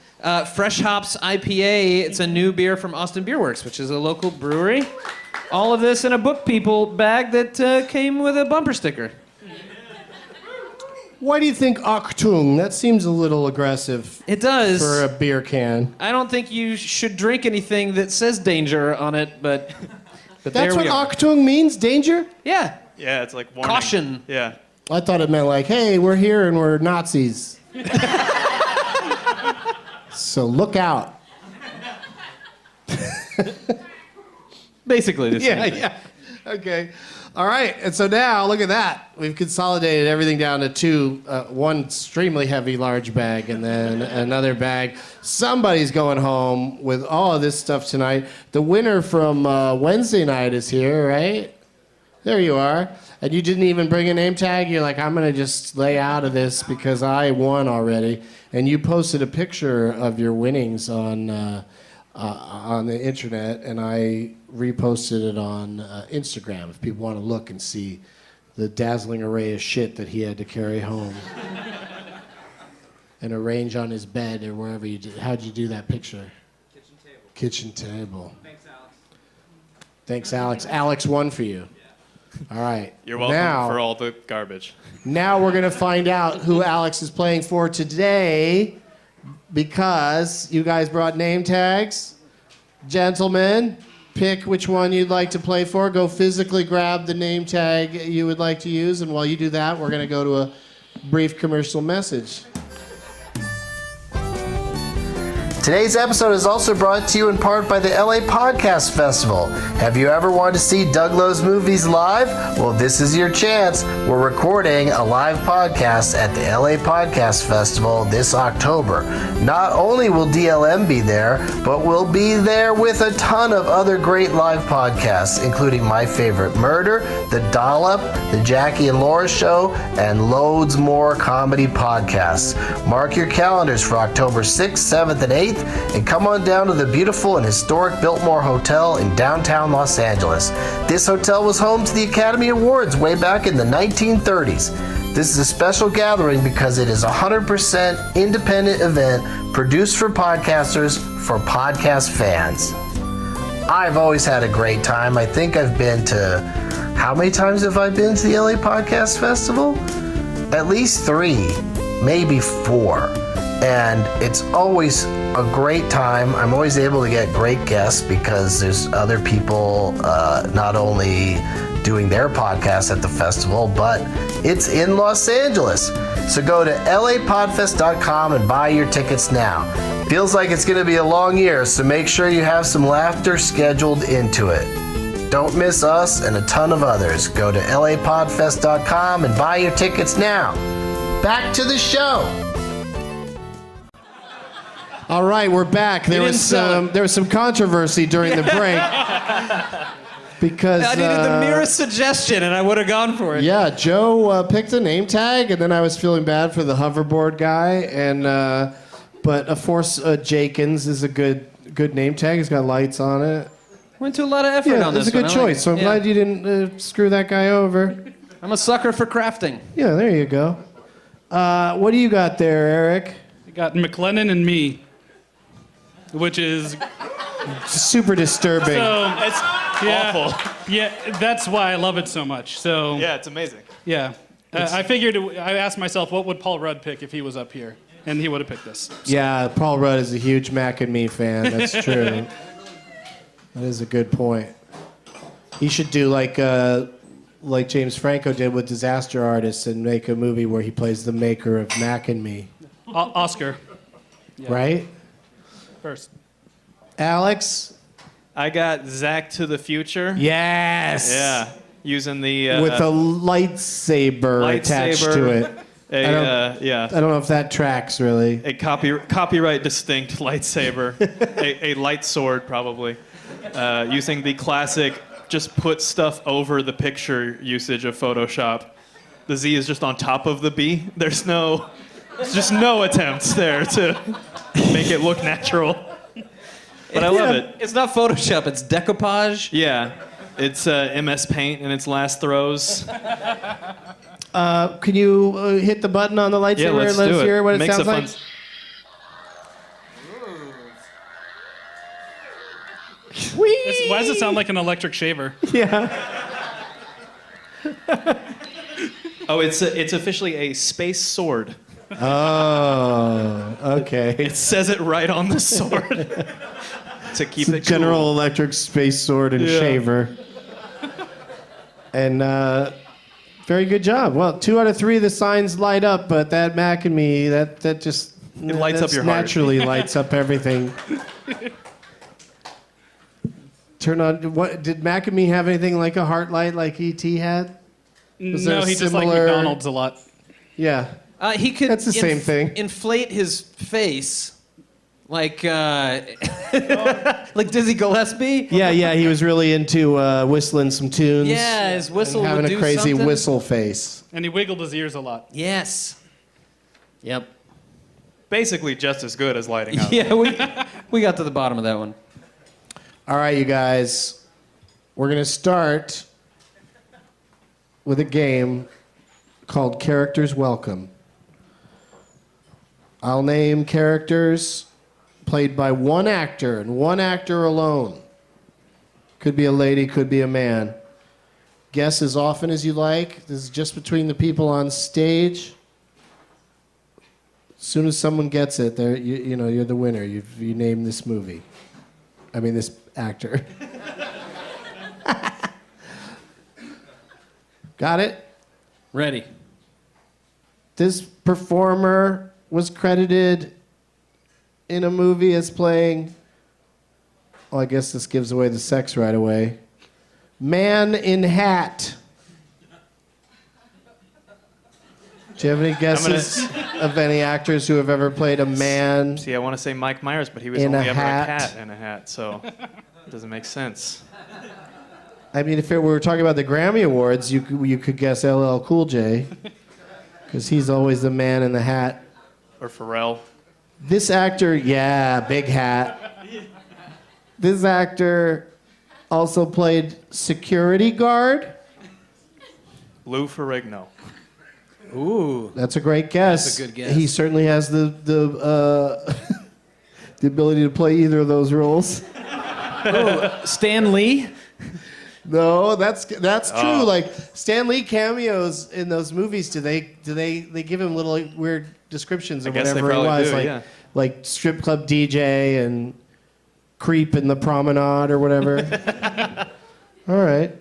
Fresh Hops IPA. It's a new beer from Austin Beer Works, which is a local brewery. All of this in a Book People bag that came with a bumper sticker. Why do you think Achtung? That seems a little aggressive It does. for a beer can. I don't think you should drink anything that says danger on it, but That's there what we are. Achtung means? Danger? Yeah. Yeah, it's like warning. Caution. Yeah. I thought it meant like, hey, we're here and we're Nazis. So look out. Basically, this Yeah. Okay. All right. And so now, look at that. We've consolidated everything down to 2. One extremely heavy large bag and then another bag. Somebody's going home with all of this stuff tonight. The winner from Wednesday night is here, right? There you are. And you didn't even bring a name tag. You're like, I'm going to just lay out of this because I won already. And you posted a picture of your winnings on the internet, and I reposted it on Instagram if people want to look and see the dazzling array of shit that he had to carry home and arrange on his bed or wherever you did. How'd you do that picture? Kitchen table. Thanks, Alex. Alex won for you. All right. You're welcome for all the garbage. Now we're going to find out who Alex is playing for today because you guys brought name tags. Gentlemen, pick which one you'd like to play for. Go physically grab the name tag you would like to use. And while you do that, we're going to go to a brief commercial message. Today's episode is also brought to you in part by the LA Podcast Festival. Have you ever wanted to see Doug Lowe's movies live? Well, this is your chance. We're recording a live podcast at the LA Podcast Festival this October. Not only will DLM be there, but we'll be there with a ton of other great live podcasts, including My Favorite Murder, The Dollop, The Jackie and Laura Show, and loads more comedy podcasts. Mark your calendars for October 6th, 7th, and 8th. And come on down to the beautiful and historic Biltmore Hotel in downtown Los Angeles. This hotel was home to the Academy Awards way back in the 1930s. This is a special gathering because it is a 100% independent event produced for podcasters for podcast fans. I've always had a great time. I think I've been to... How many times have I been to the LA Podcast Festival? At least 3. maybe 4. And it's always a great time. I'm always able to get great guests because there's other people not only doing their podcast at the festival, but it's in Los Angeles. So go to lapodfest.com and buy your tickets now. Feels like it's going to be a long year, so make sure you have some laughter scheduled into it. Don't miss us and a ton of others. Go to lapodfest.com and buy your tickets now. Back to the show. All right, we're back. There was some controversy during the break because I needed the merest suggestion, and I would have gone for it. Yeah, Joe picked a name tag, and then I was feeling bad for the hoverboard guy, and but of course Jakins is a good name tag. He's got lights on it. Went to a lot of effort on this. It's a good one. choice. So I'm glad you didn't screw that guy over. I'm a sucker for crafting. Yeah, there you go. What do you got there, Eric? I got McLennan and me, which is Super disturbing. so. It's awful. Yeah, that's why I love it so much. So Yeah, it's amazing. yeah, I figured. I asked myself, what would Paul Rudd pick if he was up here, and he would have picked this. Yeah, Paul Rudd is a huge Mac and Me fan. That's true. That is a good point. He should do like James Franco did with Disaster Artists and make a movie where he plays the maker of Mac and Me. Oscar Right? first. Alex? I got Zack to the Future. Yes. Yeah, using the With a lightsaber attached to it. yeah. I don't know if that tracks really. A copyright distinct lightsaber, a light sword probably, using the classic just put stuff over the picture usage of Photoshop. The Z is just on top of the B. There's just no attempts there to make it look natural. But I love it. It's not Photoshop, it's decoupage. Yeah, it's MS Paint in its last throes. Can you hit the button on the lightsaber Yeah, let's and do it. hear what it Makes sounds a like? fun. Why does it sound like an electric shaver? Yeah. Oh, it's officially a space sword. Oh, okay. It says it right on the sword to keep it General cool. Electric space sword and Yeah. shaver. And very good job. Well, 2 out of 3 of the signs light up, but that Mac and Me, that just lights up your heart. naturally lights up everything. Turn on. What did Mac and Me have anything like a heart light like ET had? Was there No, a he just liked similar- McDonald's a lot. Yeah. He could. That's the same thing. Inflate his face, like like Dizzy Gillespie. Yeah. He was really into whistling some tunes. Yeah, his whistle and having would a do crazy something. whistle face. And he wiggled his ears a lot. Yes. Yep. Basically just as good as lighting up. Yeah, we got to the bottom of that one. All right, you guys. We're going to start with a game called Characters Welcome. I'll name characters played by one actor and one actor alone. Could be a lady, could be a man. Guess as often as you like. This is just between the people on stage. As soon as someone gets it, you're the winner. You name this movie. I mean, this actor. Got it? Ready. This performer was credited in a movie as playing, well, I guess this gives away the sex right away. Man in Hat. Do you have any guesses of any actors who have ever played a man? See, I want to say Mike Myers, but he was In only a ever hat. a cat in a hat, so it doesn't make sense. I mean, if we were talking about the Grammy Awards, you could guess LL Cool J, because he's always the man in the hat. Or Pharrell. This actor, yeah, big hat. This actor also played security guard. Lou Ferrigno. Ooh. That's a great guess. That's a good guess. He certainly has the the ability to play either of those roles. Stan Lee. No, that's true. Oh. Like Stan Lee cameos in those movies, they give him little weird descriptions of I guess they whatever it probably was, do, like yeah. like strip club DJ and creep in the promenade or whatever. All right.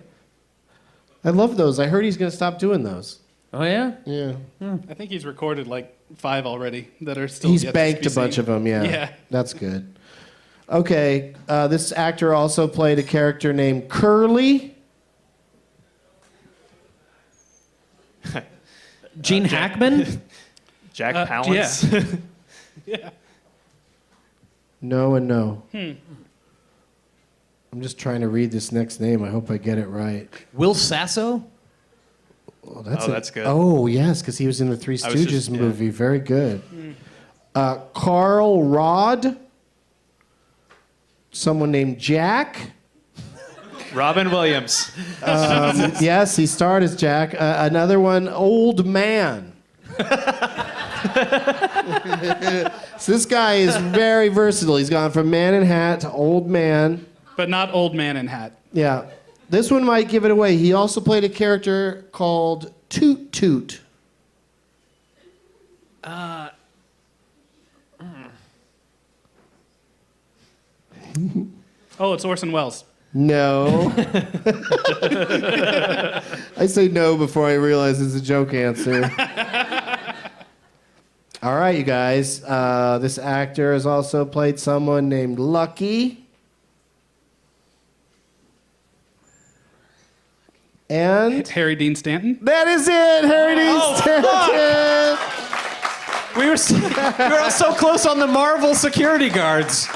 I love those. I heard he's going to stop doing those. Oh yeah. Yeah. I think he's recorded like 5 already that are still. He's yet to banked be a bunch seen. of them, yeah. Yeah. That's good. Okay, this actor also played a character named Curly. Gene Hackman. Jack Yeah. Palance. Yeah. No and no. I'm just trying to read this next name. I hope I get it right. Will Sasso. Oh, that's good. Oh, yes, because he was in the Three I was Stooges just- yeah. movie. Very good. Carl Rod. Someone named Jack. Robin Williams. Yes, he starred as Jack. Another one, Old Man. So this guy is very versatile. He's gone from man in hat to old man. But not Old Man in Hat. Yeah. This one might give it away. He also played a character called Toot Toot. Oh, it's Orson Welles. No. I say no before I realize it's a joke answer. All right, you guys. This actor has also played someone named Lucky. And Harry Dean Stanton. that is it, Harry Dean Stanton. We were all so close on the Marvel security guards.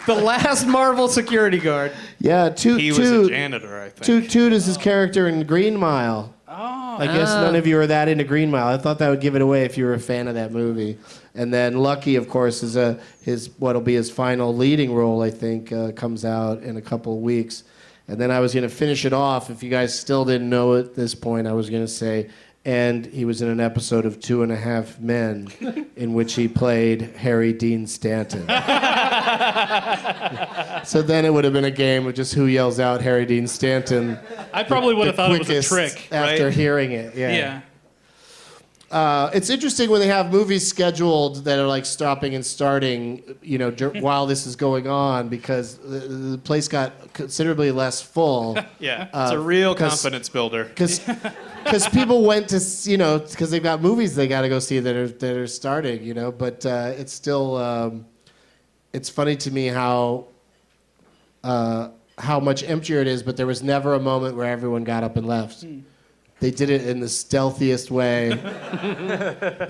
The last Marvel security guard. Yeah, Toot He was a Toot. janitor, I think. Toot Toot is his character in Green Mile. Oh. I guess none of you are that into Green Mile. I thought that would give it away if you were a fan of that movie. And then Lucky, of course, is his what'll be his final leading role. I think comes out in a couple of weeks. And then I was going to finish it off. If you guys still didn't know at this point, I was going to say, and he was in an episode of 2.5 Men, in which he played Harry Dean Stanton. So then it would have been a game of just who yells out Harry Dean Stanton. I probably would have thought it was a quickest trick. after right? hearing it. Yeah. It's interesting when they have movies scheduled that are like stopping and starting, while this is going on, because the place got considerably less full. Yeah, it's a real 'cause- confidence builder. Because people went to, because they've got movies they got to go see that are starting, But it's still, it's funny to me how much emptier it is. But there was never a moment where everyone got up and left. They did it in the stealthiest way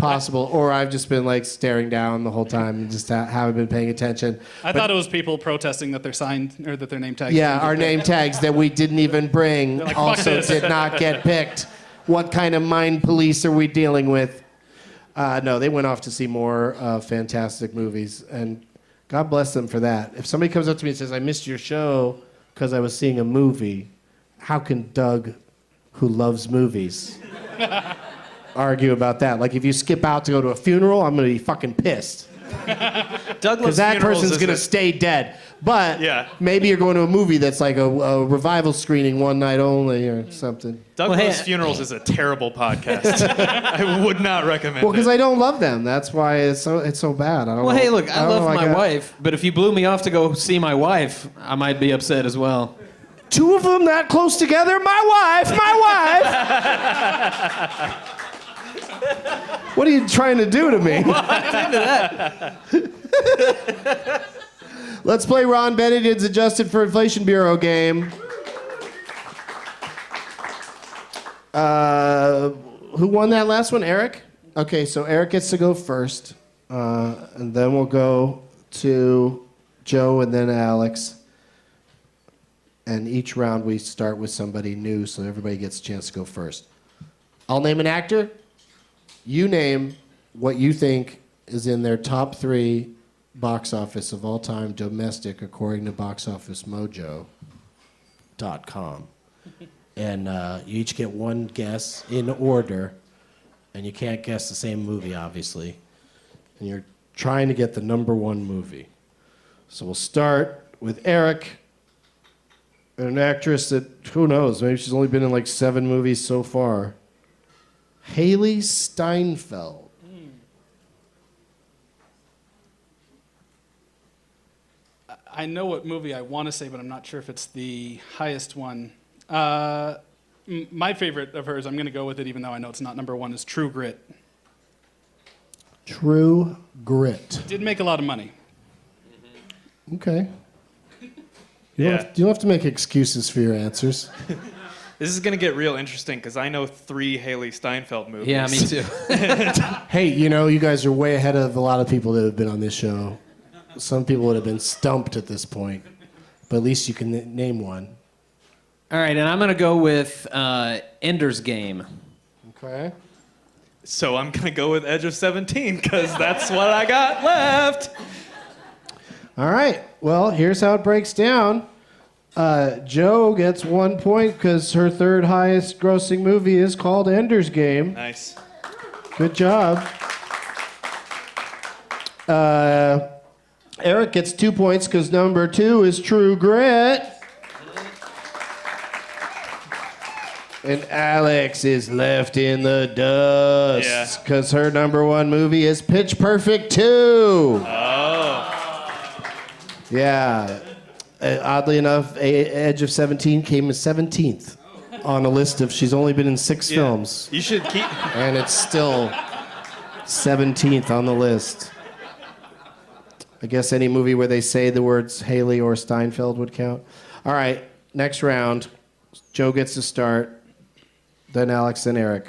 possible, or I've just been like staring down the whole time and just haven't been paying attention. I thought it was people protesting that their sign or that their name tag. Yeah, our name tags that we didn't even bring like, "Fuck also this." did not get picked. What kind of mind police are we dealing with? No, they went off to see more fantastic movies, and God bless them for that. If somebody comes up to me and says, I missed your show because I was seeing a movie, how can Doug, who loves movies, argue about that? Like, if you skip out to go to a funeral, I'm going to be fucking pissed. Because that person's going to stay dead. But Yeah. maybe you're going to a movie that's like a revival screening one night only or something. Doug Well, hey, Loves Funerals is a terrible podcast. I would not recommend Well, because it. I don't love them. That's why it's so bad. I don't Well, know. hey, look, I don't love know, my got wife, but if you blew me off to go see my wife, I might be upset as well. Two of them that close together? My wife! What are you trying to do to me? Let's play Ron Benedikt's Adjusted for Inflation Bureau game. Who won that last one? Eric? Okay, so Eric gets to go first. And then we'll go to Joe and then Alex. And each round we start with somebody new, so everybody gets a chance to go first. I'll name an actor. You name what you think is in their top 3 box office of all time domestic, according to boxofficemojo.com. And you each get one guess in order, and you can't guess the same movie, obviously. And you're trying to get the number 1 movie. So we'll start with Eric. An actress that, who knows, maybe she's only been in like 7 movies so far. Haley Steinfeld. I know what movie I want to say, but I'm not sure if it's the highest one. My favorite of hers, I'm going to go with it, even though I know it's not number 1, is True Grit. True Grit. Did make a lot of money. Okay. Yeah. You don't have to make excuses for your answers. This is gonna get real interesting because I know 3 Haley Steinfeld movies. Yeah, me too. Hey, you guys are way ahead of a lot of people that have been on this show. Some people would have been stumped at this point, but at least you can name one. All right, and I'm going to go with Ender's Game. Okay. So I'm gonna go with Edge of 17 because that's what I got left. All right. Well, here's how it breaks down. Joe gets 1 point because her third highest grossing movie is called Ender's Game. Nice. Good job. Eric gets 2 points because number 2 is True Grit. And Alex is left in the dust because her number 1 movie is Pitch Perfect 2. Oh. Yeah. Oddly enough, Edge of 17 came as 17th on a list of she's only been in 6 films. You should keep. And it's still 17th on the list. I guess any movie where they say the words Haley or Steinfeld would count. All right, next round. Joe gets to start, then Alex, then Eric.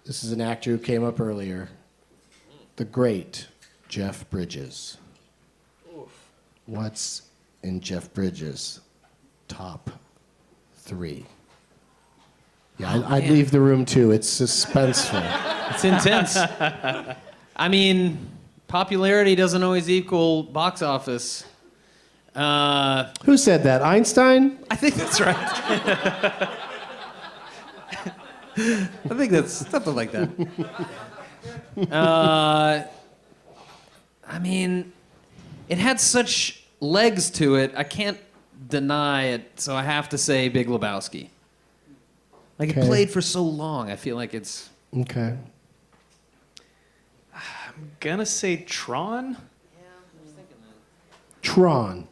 This is an actor who came up earlier. The great Jeff Bridges. What's in Jeff Bridges' top 3? Yeah, I'd leave the room too. It's suspenseful. It's intense. I mean, popularity doesn't always equal box office. Who said that? Einstein? I think that's right. I think that's something like that. I mean, it had such legs to it, I can't deny it, so I have to say Big Lebowski. Like, it Okay. played for so long, I feel like it's... Okay. Gonna say Tron. Tron.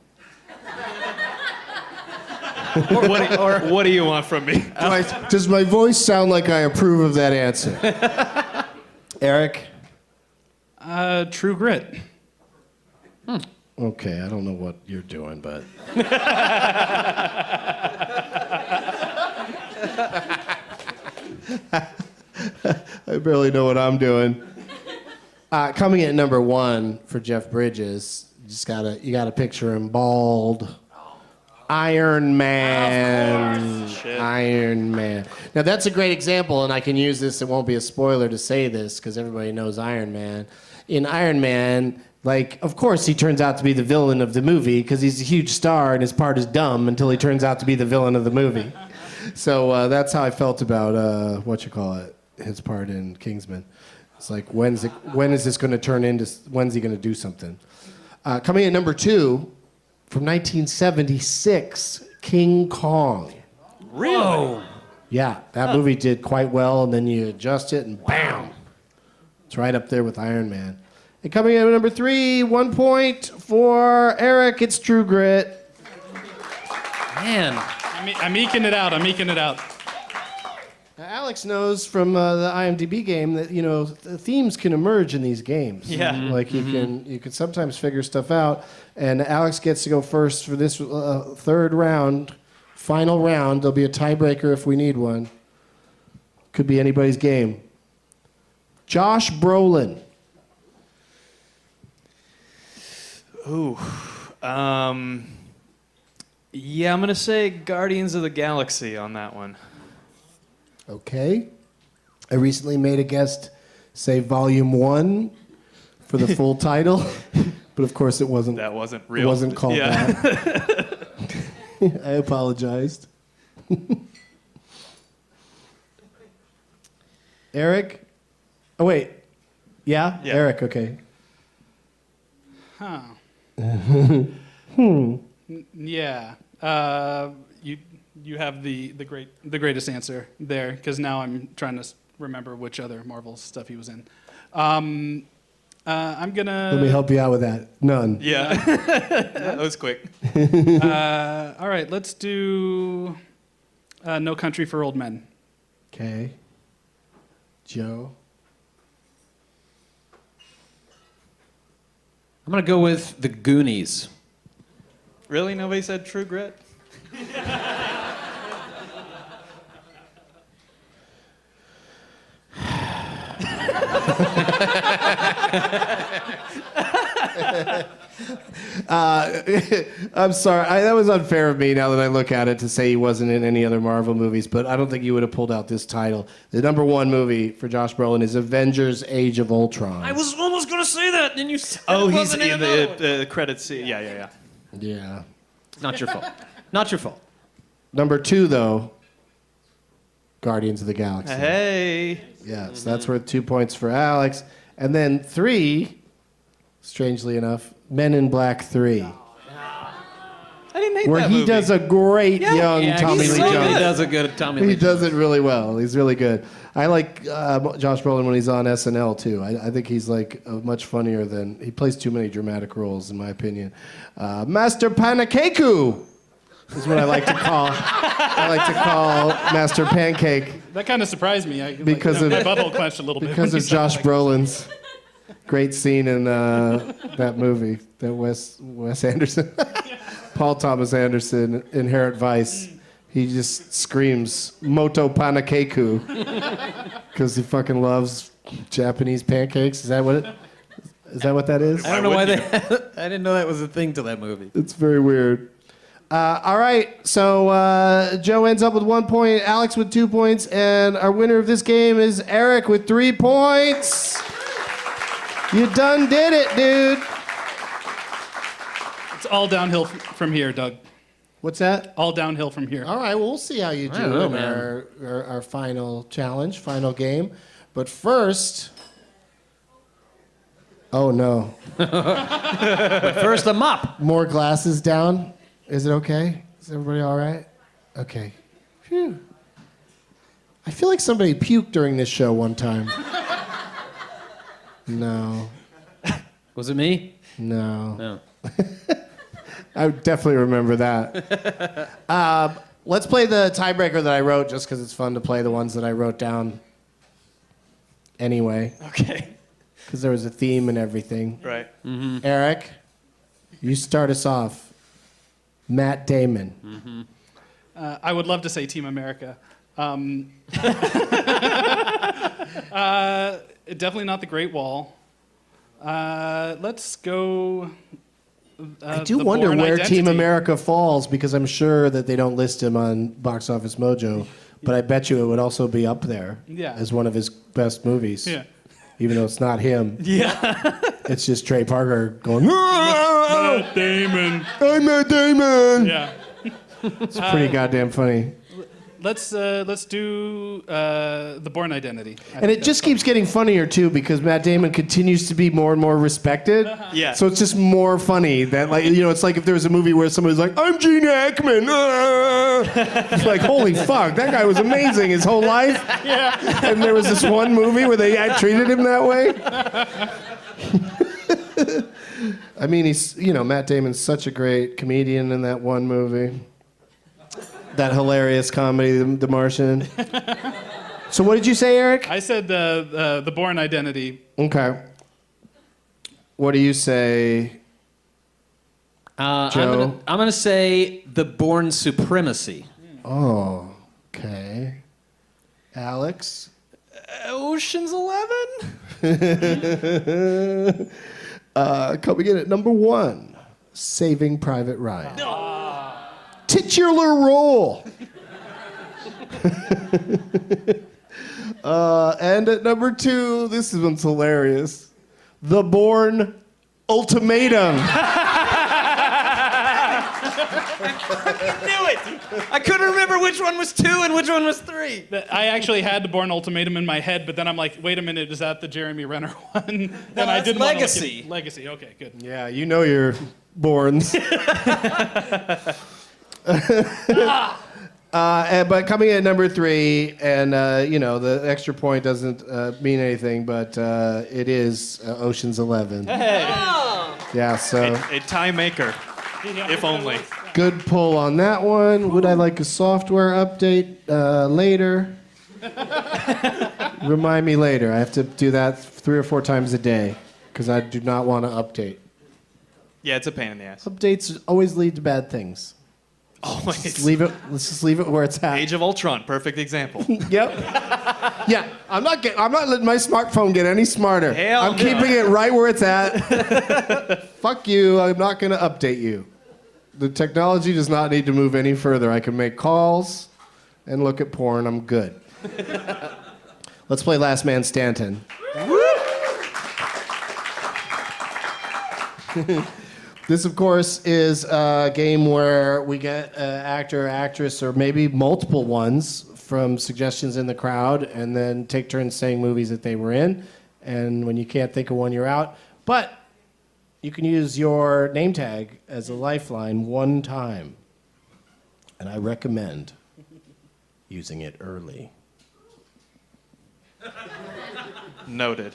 What do you want from me? Does my voice sound like I approve of that answer? Eric? True Grit. Okay, I don't know what you're doing, but... I barely know what I'm doing. Coming in at number 1 for Jeff Bridges, you gotta picture him bald. Iron Man. Iron Man. Now that's a great example, and I can use this. It won't be a spoiler to say this because everybody knows Iron Man. In Iron Man, like, of course he turns out to be the villain of the movie because he's a huge star and his part is dumb until he turns out to be the villain of the movie. So that's how I felt about his part in Kingsman. It's like, when is this going to turn into? When's he going to do something? Coming in number 2. From 1976, King Kong. Really? Yeah, that movie did quite well, and then you adjust it, and bam! It's right up there with Iron Man. And coming in at number 3, 1 point for Eric, it's True Grit. Man. I'm eking it out. Now, Alex knows from the IMDb game that, the themes can emerge in these games. Yeah. Like, you can sometimes figure stuff out. And Alex gets to go first for this third round, final round. There'll be a tiebreaker if we need one. Could be anybody's game. Josh Brolin. Ooh. Yeah, I'm gonna say Guardians of the Galaxy on that one. Okay. I recently made a guest say Volume 1 for the full title. But of course it wasn't. That wasn't real. It wasn't called that. I apologized. Eric? Oh, wait. Yeah? Yeah. Eric, okay. Huh. Yeah. You have the greatest answer there, because now I'm trying to remember which other Marvel stuff he was in. I'm gonna. Let me help you out with that. None. Yeah. That was quick. All right, let's do No Country for Old Men. Okay. Joe. I'm gonna go with The Goonies. Really? Nobody said True Grit? I'm sorry. That was unfair of me now that I look at it to say he wasn't in any other Marvel movies, but I don't think you would have pulled out this title. The number one movie for Josh Brolin is Avengers Age of Ultron. I was almost gonna say that, and then you said Oh, it he's wasn't in another one. the credits. Yeah. Yeah. Not your fault. Not your fault. Number two, though, Guardians of the Galaxy. Hey. Yes, that's worth 2 points for Alex. And then three, strangely enough, Men in Black 3, I didn't hate where that he movie. does a great young Yeah, Tommy Lee he Jones. does a good Tommy Lee He Jones. does it really well. He's really good. I like Josh Brolin when he's on SNL too. I think he's like much funnier than he plays too many dramatic roles, in my opinion. Master Panakeku is what I like to call. I like to call Master Pancake That kind of surprised me. Because my of- butthole clenched a little bit. because when of you said Josh that. Brolin's great scene in that movie, that Wes Anderson, Paul Thomas Anderson, Inherent Vice. He just screams "Moto Panakeku" because he fucking loves Japanese pancakes. Is that what that is? I don't know why they. I didn't know that was a thing to that movie. It's very weird. All right, so Joe ends up with 1 point, Alex with 2 points, and our winner of this game is Eric with 3 points. You done did it, dude. It's all downhill from here, Doug. What's that? All downhill from here. All right, well, we'll see how you I don't do know, in man. our final challenge, final game. But first, oh no, But first, a mop. more glasses down. Is it okay? Is everybody all right? Okay. Phew. I feel like somebody puked during this show one time. No, Was it me? no. No. I definitely remember that. Let's play the tiebreaker that I wrote just because it's fun to play the ones that I wrote down anyway, Okay. because there was a theme and everything. Right. Eric, you start us off. Matt Damon. I would love to say Team America. Definitely not the Great Wall. Let's go. I do The wonder Bourne where Identity. Team America falls because I'm sure that they don't list him on Box Office Mojo, but I bet you it would also be up there Yeah. as one of his best movies. Yeah. Even though it's not him. Yeah. It's just Trey Parker going, "Ah, Matt Damon. I'm Matt Damon. Yeah. It's pretty goddamn funny. Let's do the Bourne Identity. And it just keeps getting funnier too because Matt Damon continues to be more and more respected. Yeah. So it's just more funny that it's like if there was a movie where somebody's like, I'm Gene Hackman. It's like, holy fuck, that guy was amazing his whole life. Yeah. And there was this one movie where they had treated him that way. I mean, Matt Damon's such a great comedian in that one movie. That hilarious comedy, The Martian. So what did you say, Eric? I said the Bourne Identity. Okay. What do you say, Joe? I'm gonna say The Bourne Supremacy. Oh, okay. Alex? Ocean's 11? Coming in at number 1, Saving Private Ryan. Titular role. And at number 2, this one's hilarious. The Bourne Ultimatum. Knew it. I couldn't remember which one was 2 and which one was 3. I actually had the Bourne Ultimatum in my head, but then I'm like, wait a minute, is that the Jeremy Renner one? And I that's didn't wanna look Legacy. at Legacy. Okay, good. Yeah, you know your borns. But coming in at number 3, and the extra point doesn't mean anything, but it is Ocean's 11. Hey. Yeah, so A tie maker, if only. good pull on that one. Would I like a software update later? Remind me later. I have to do that 3 or 4 times a day because I do not want to update. Yeah, it's a pain in the ass. Updates always lead to bad things. Always. Let's just leave it where it's at. Age of Ultron, perfect example. Yep. Yeah, I'm not letting my smartphone get any smarter. Hell I'm no. keeping it right where it's at. Fuck you. I'm not going to update you. The technology does not need to move any further. I can make calls and look at porn. I'm good. Let's play Last Man Stanton. This, of course, is a game where we get an actor or actress, or maybe multiple ones, from suggestions in the crowd, and then take turns saying movies that they were in. And when you can't think of one, you're out. But you can use your name tag as a lifeline one time. And I recommend using it early. Noted.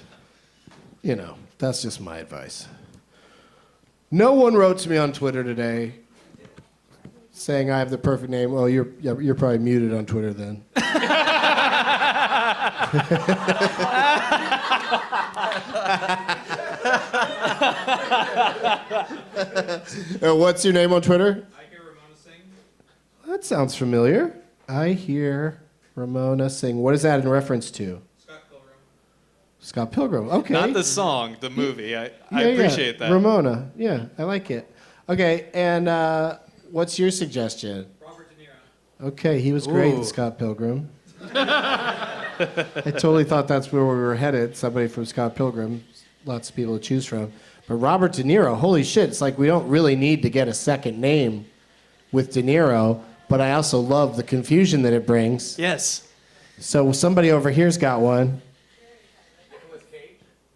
That's just my advice. No one wrote to me on Twitter today saying I have the perfect name. Oh, you're probably muted on Twitter then. What's your name on Twitter? I hear Ramona sing. That sounds familiar. I hear Ramona sing. What is that in reference to? Scott Pilgrim. Scott Pilgrim. Okay. Not the song, the movie. I Yeah, appreciate that. Ramona. Yeah, I like it. Okay, and what's your suggestion? Robert De Niro. Okay, he was great in Ooh. Scott Pilgrim. I totally thought that's where we were headed. Somebody from Scott Pilgrim. Lots of people to choose from. But Robert De Niro, holy shit, it's like we don't really need to get a second name with De Niro, but I also love the confusion that it brings. Yes. So somebody over here's got one.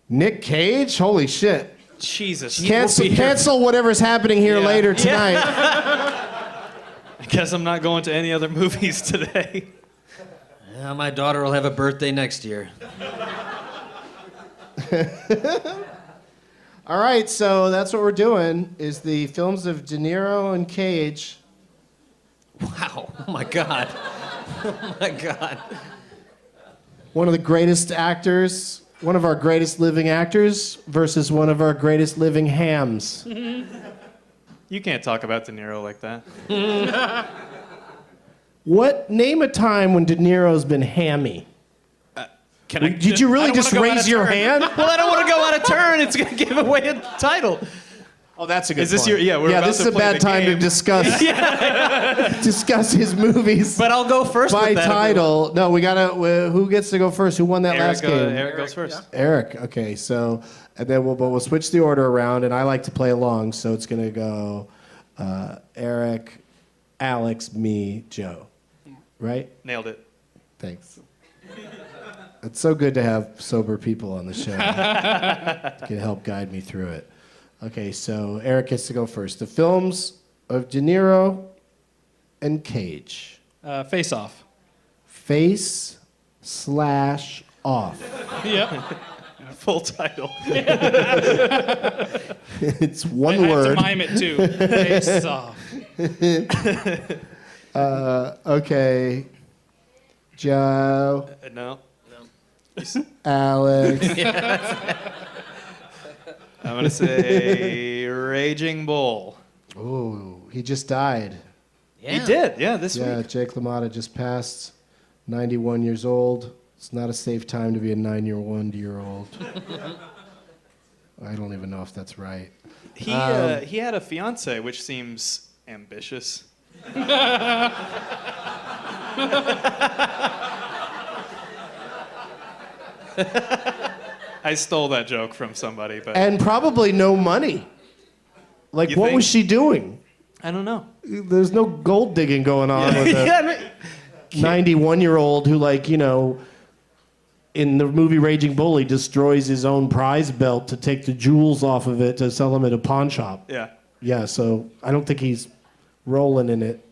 Nick Cage? Holy shit. Jesus. Cancel whatever's happening here Yeah. later tonight. I guess I'm not going to any other movies today. Yeah, my daughter will have a birthday next year. All right, so that's what we're doing, is the films of De Niro and Cage. Wow. Oh my God. Oh my God. One of the greatest actors, one of our greatest living actors versus one of our greatest living hams. You can't talk about De Niro like that. Name a time when De Niro's been hammy? Did you really just raise your hand? Well, I don't want to go out of turn. It's going to give away a title. Oh, that's a good Is this point. your- yeah, we're about this to is a play bad the time to game. discuss discuss his movies But I'll go first by with that. title. No, we gotta. Who gets to go first? Who won that last game? Eric goes first. Eric. Okay, so and then we'll switch the order around, and I like to play along, so it's gonna go Eric, Alex, me, Joe. Right? Nailed it. Thanks. It's so good to have sober people on the show. Can help guide me through it. Okay, so Eric gets to go first. The films of De Niro and Cage. Face Off. Face/off. Yep. Full title. It's one I have word. to mime it too. Face Off. Okay. Joe, No. Alex. I'm going to say Raging Bull. Oh, he just died. Yeah. He did. Yeah, this Yeah, week. Jake LaMotta just passed, 91 years old. It's not a safe time to be a 9-year-old. I don't even know if that's right. He had a fiance, which seems ambitious. I stole that joke from somebody, but And probably no money. Like, You what think? was she doing? I don't know. There's no gold digging going on with a Yeah, I mean, 91-year-old who, like, in the movie Raging Bull, he destroys his own prize belt to take the jewels off of it to sell them at a pawn shop. yeah. Yeah, so I don't think he's rolling in it.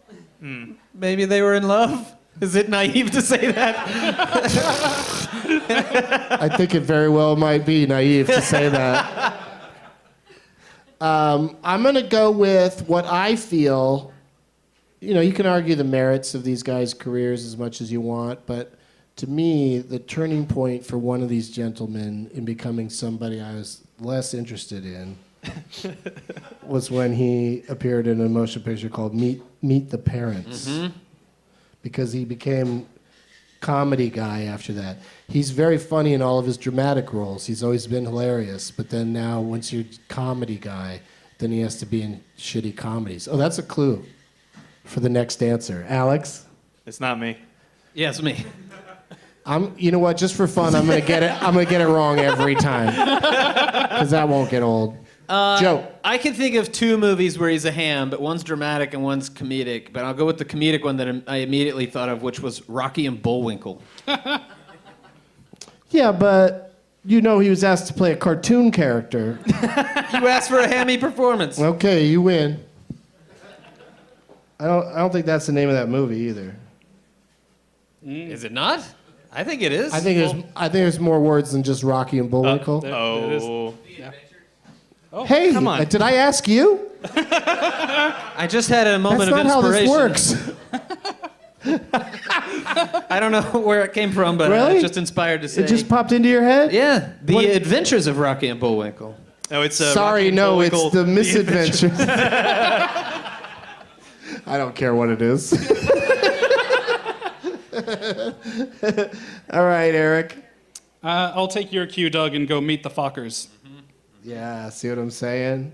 Maybe they were in love. Is it naive to say that? I think it very well might be naive to say that. I'm going to go with what I feel. You know, you can argue the merits of these guys' careers as much as you want, but to me, the turning point for one of these gentlemen in becoming somebody I was less interested in was when he appeared in a motion picture called Meet the Parents. Mm-hmm. Because he became comedy guy after that. He's very funny in all of his dramatic roles. He's always been hilarious. But then now, once you're comedy guy, then he has to be in shitty comedies. Oh, that's a clue for the next answer. Alex? It's not me. Yeah, it's me. You know what? Just for fun, I'm gonna get it. I'm gonna get it wrong every time, because that won't get old. Joe. I can think of two movies where he's a ham, but one's dramatic and one's comedic. But I'll go with the comedic one that I immediately thought of, which was Rocky and Bullwinkle. Yeah, but you know he was asked to play a cartoon character. You asked for a hammy performance. Okay, you win. I don't think that's the name of that movie either. Is it not? I think it is. I think there's more words than just Rocky and Bullwinkle. Oh. Hey, come on. Did I ask you? I just had a moment That's of not how this inspiration. works. I don't know where it came from, but Really? just inspired to say. It just popped into your head? Yeah, The What- Adventures of Rocky and Bullwinkle. No, it's Sorry, Rocky and no, Bullwinkle, it's the misadventures. I don't care what it is. All right, Eric. I'll take your cue, Doug, and go Meet the Fockers. Yeah, see what I'm saying?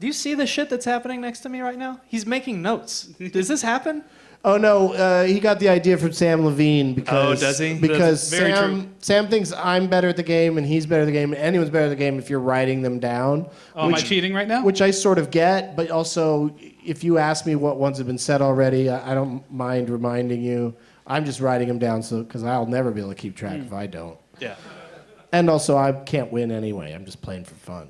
Do you see the shit that's happening next to me right now? He's making notes. Does this happen? Oh no, he got the idea from Sam Levine because. Oh, does he? Because That's very Sam thinks I'm better at the game and he's better at the game and anyone's better at the game if you're writing them down. Oh, am I cheating right now? Which I sort of get, but also if you ask me what ones have been said already, I don't mind reminding you. I'm just writing them down because I'll never be able to keep track if I don't. Yeah. And also, I can't win anyway. I'm just playing for fun.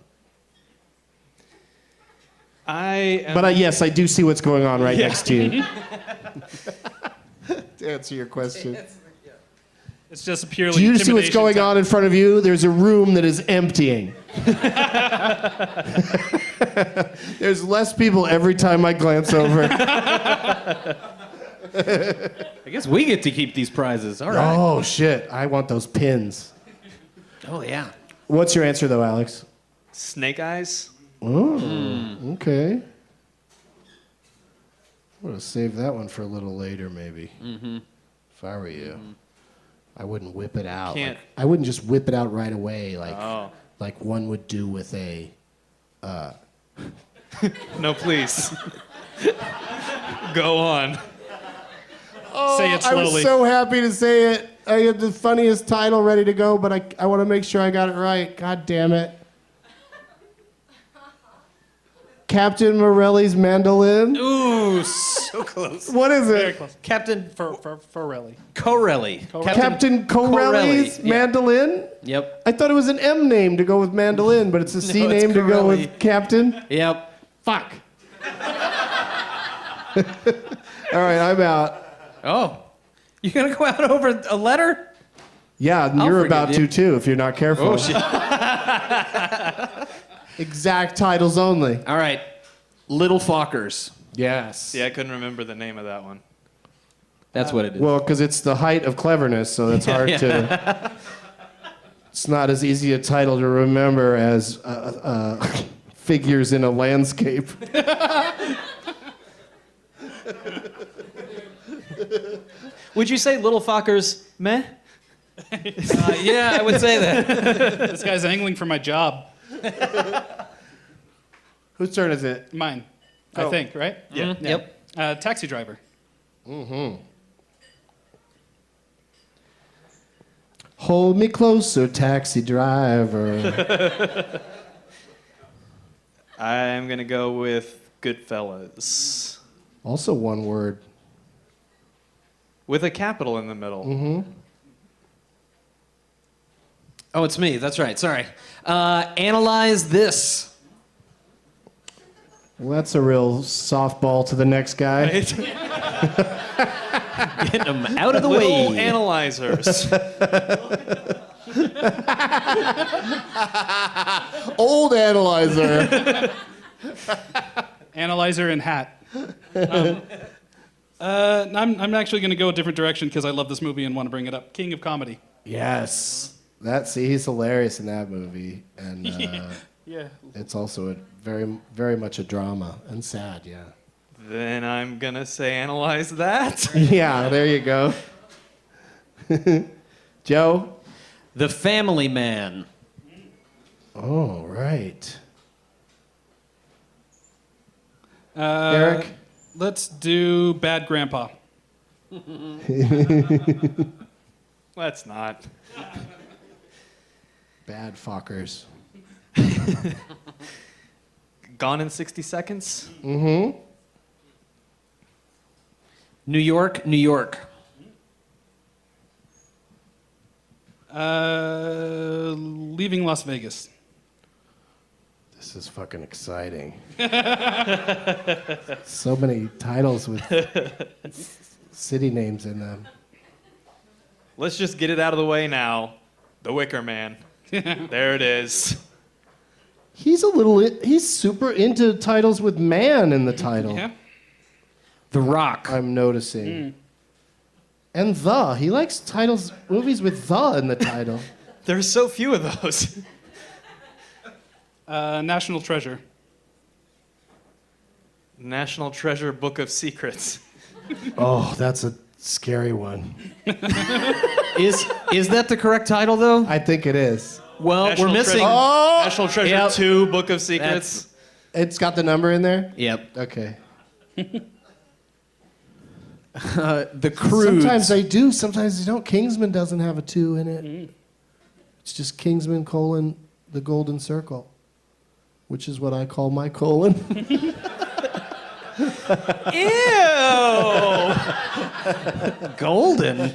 But yes, I do see what's going on right next to you. To answer your question. It's just purely Do you see what's going intimidation on in front of you? There's a room that is emptying. There's less people every time I glance over. I guess we get to keep these prizes. All right. Oh, shit. I want those pins. Oh, yeah. What's your answer, though, Alex? Snake Eyes. Oh, okay. I'm going to save that one for a little later, maybe. Mm-hmm. If I were you. Mm-hmm. I wouldn't whip it out. Can't. I wouldn't just whip it out right away like one would do with a... No, please. Go on. Say it I was slowly. so happy to say it. I had the funniest title ready to go, but I want to make sure I got it right. God damn it. Captain Morelli's Mandolin? Ooh, so close. What is Very it? close. Captain Forelli. Corelli. Captain Corelli's Corelli, yeah. Mandolin? Yep. I thought it was an M name to go with mandolin, but it's a C No, it's name to go Corelli. with Captain? Yep. Fuck. All right, I'm out. Oh. You're going to go out over a letter? Yeah, and you're forgive about you. to too if you're not careful. Oh, shit. Exact titles only. All right. Little Fockers. Yes. Yeah, I couldn't remember the name of that one. That's what it is. Well, because it's the height of cleverness, so it's hard to. It's not as easy a title to remember as figures in a landscape. Would you say Little Fockers meh? Yeah, I would say that. This guy's angling for my job. Whose turn is it? Mine, I Oh. think, right? Yeah. Yep. Taxi driver. Hold me closer, taxi driver. I'm going to go with Goodfellas. Also one word. With a capital in the middle. Oh, it's me. That's right. Sorry. Analyze this. Well, that's a real softball to the next guy. Getting them out of the Little way. analyzers. Old analyzer. Analyzer and hat. I'm actually going to go a different direction because I love this movie and want to bring it up. King of Comedy. Yes. He's hilarious in that movie. And Yeah. it's also very, very much a drama and sad, yeah. Then I'm gonna say analyze that. Yeah, there you go. Joe? The Family Man. Oh, right. Eric? Let's do Bad Grandpa. Let's not. Bad fuckers. Gone in 60 Seconds. Mm-hmm. New York, New York. Leaving Las Vegas. This is fucking exciting. So many titles with city names in them. Let's just get it out of the way now. The Wicker Man. There it is. He's super into titles with man in the title. Yeah. The Rock. I'm noticing. And he likes movies with the in the title. There's so few of those. National Treasure. National Treasure Book of Secrets. Oh, that's a scary one. Is that the correct title, though? I think it is. Well, National we're missing. Treasure. Oh! National Treasure Yep. 2 Book of Secrets. It's got the number in there? Yep. Okay. The Cruise. Sometimes they do, sometimes they don't. Kingsman doesn't have a 2 in it. It's just Kingsman : the Golden Circle, which is what I call my colon. Ew. Golden.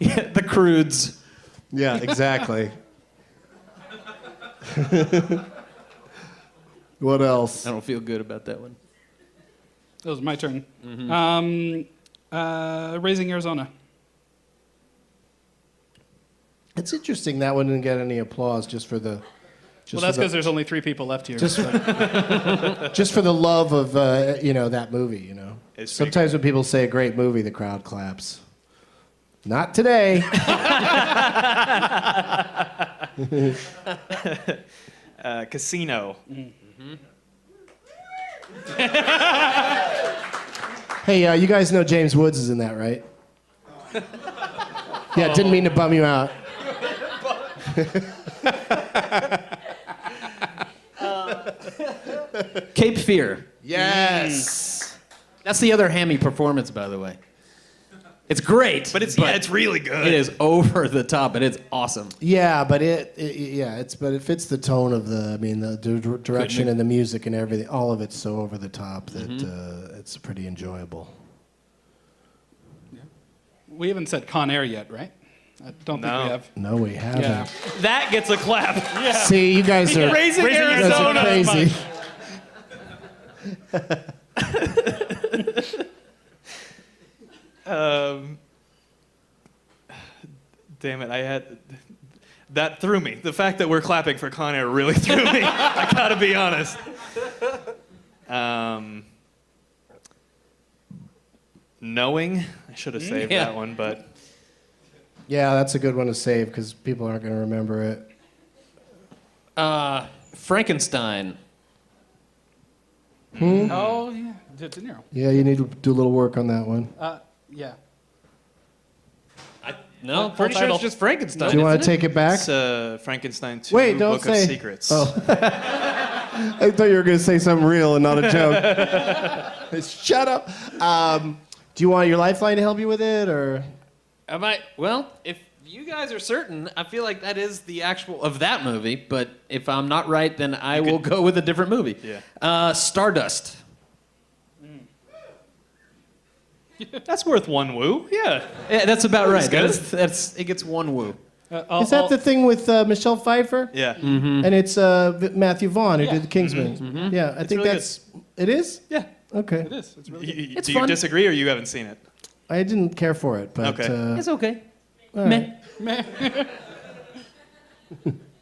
Yeah, the Crudes. Yeah, exactly. What else? I don't feel good about that one. That was my turn. Raising Arizona. It's interesting that one didn't get any applause just for the. Well, that's because there's only 3 people left here. just for the love of that movie. It's pretty Sometimes when people say a great movie, the crowd claps. Not today. Casino. Hey, you guys know James Woods is in that, right? Yeah, didn't mean to bum you out. Cape Fear. Yes. That's the other hammy performance, by the way. It's great, But it's really good. it is over the top, and it's awesome. Yeah, but it fits the tone of the direction and the music and everything. All of it's so over the top that it's pretty enjoyable. We haven't said Con Air yet, right? I don't think No. we have. No, we haven't. Yeah. That gets a clap. See, you guys are Raising you guys are Arizona. crazy. Damn it, that threw me. The fact that we're clapping for Con Air really threw me. I gotta be honest. Knowing, I should have saved Yeah. that one, but Yeah, that's a good one to save because people aren't going to remember it. Frankenstein. Oh, yeah. De Niro. Yeah, you need to do a little work on that one. Yeah. No, Full pretty sure title. it's just Frankenstein. Do you want isn't to take it back? it's Frankenstein 2 Wait, don't Book say. of Secrets. Oh. I thought you were going to say something real and not a joke. Shut up. Do you want your lifeline to help you with it, or? Well, if you guys are certain, I feel like that is the actual of that movie. But if I'm not right, then I will go with a different movie. Yeah. Stardust. That's worth one woo. Yeah. Yeah, that's about right. good. That's it gets one woo. Is that the thing with Michelle Pfeiffer? Yeah. And it's Matthew Vaughn who did the Kingsman. Yeah, I think really that's... It is? Yeah, Okay. it is. It's really good. It's Do fun. you disagree or you haven't seen it? I didn't care for it, but... Okay. It's okay. all right. Meh.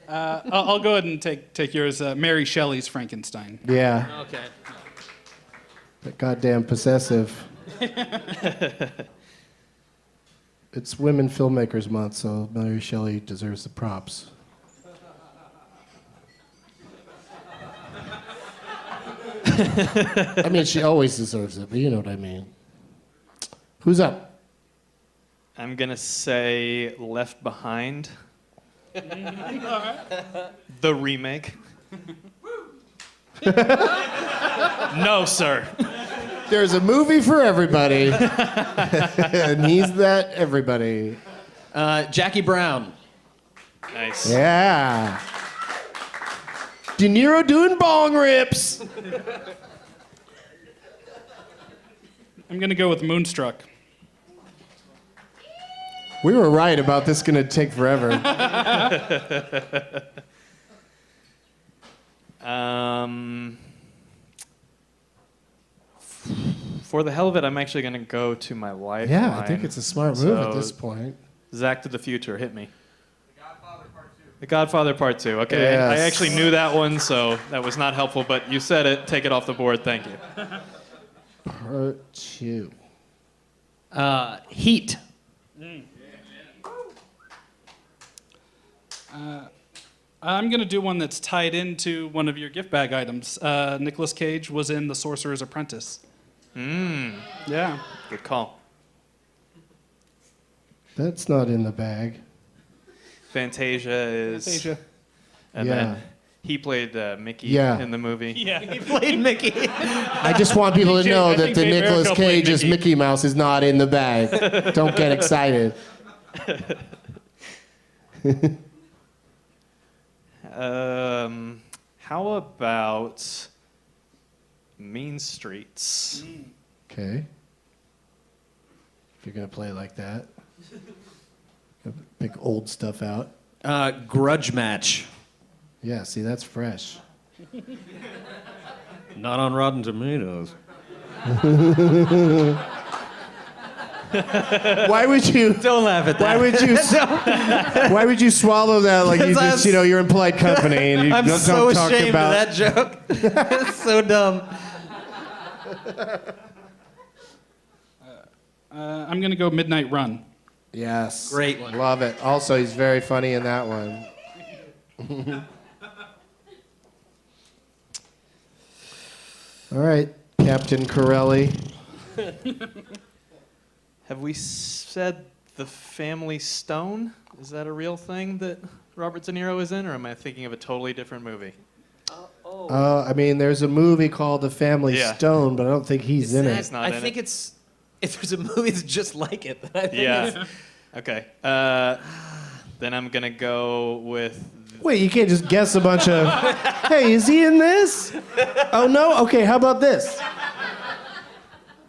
I'll go ahead and take yours. Mary Shelley's Frankenstein. Yeah, Okay. that goddamn possessive. It's Women Filmmakers Month, so Mary Shelley deserves the props. I mean, she always deserves it, but you know what I mean. Who's up? I'm going to say Left Behind. The remake. No, sir. There's a movie for everybody, and he's that everybody. Jackie Brown. Nice. Yeah. De Niro doing bong rips. I'm gonna go with Moonstruck. We were right about this going to take forever. For the hell of it, I'm actually going to go to my lifeline. Yeah, I think it's a smart move at So, this point. Zach to the Future, hit me. The Godfather Part 2. Okay, Yes. I actually knew that one, so that was not helpful, but you said it. Take it off the board. Thank you. Part 2. Heat. I'm gonna do one that's tied into one of your gift bag items. Nicolas Cage was in The Sorcerer's Apprentice. Yeah. Good call. That's not in the bag. Fantasia is. Fantasia. And Yeah. then he played Mickey Yeah. in the movie. Yeah. He played Mickey. I just want people to know I that think the Dave Nicolas Errico played Cage's Mickey. Mickey Mouse is not in the bag. Don't get excited. How about Mean Streets? Okay. If you're going to play like that. Pick old stuff out. Grudge Match. Yeah, see, that's fresh. Not on Rotten Tomatoes. Why would you... Don't laugh at that. Why would you swallow that like you Because just, you know, you're in polite company and you I'm don't so talk ashamed about... of that joke. It's so dumb. I'm gonna go Midnight Run. Yes. Great one. Love it. Also, he's very funny in that one. All right, Captain Corelli. Have we said The Family Stone? Is that a real thing that Robert De Niro is in, or am I thinking of a totally different movie? I mean, there's a movie called The Family Yeah. Stone, but I don't think he's in He's it. not I in think it. it's if there's a movie that's just like it. Then I think Yeah. Okay. Then I'm gonna go with. Wait, you can't just guess a bunch of, hey, is he in this? Oh, no? Okay, how about this?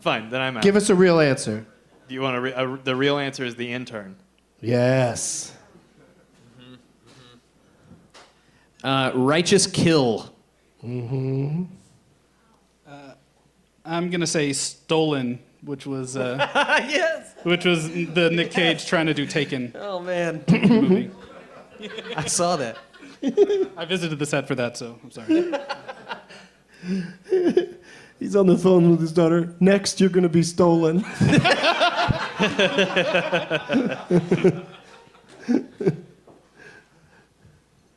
Fine. Then I'm out. Give us a real answer. Do you want the real answer is The Intern. Yes. Righteous Kill. I'm gonna say Stolen, which was Yes. which was the Nick Cage trying to do Taken Oh man, movie. I saw that. I visited the set for that, so I'm sorry. He's on the phone with his daughter. Next, you're going to be stolen.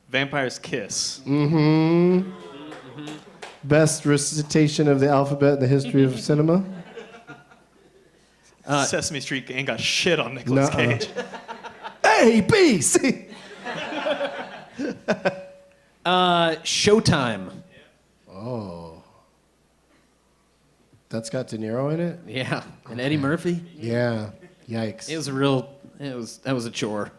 Vampire's Kiss. Best recitation of the alphabet in the history of cinema. Sesame Street ain't got shit on Nicolas Nuh-uh. Cage. A, B, C. Showtime. Oh. That's got De Niro in it? Yeah, and Eddie Murphy. Yeah. Yikes. It was a real. That was a chore.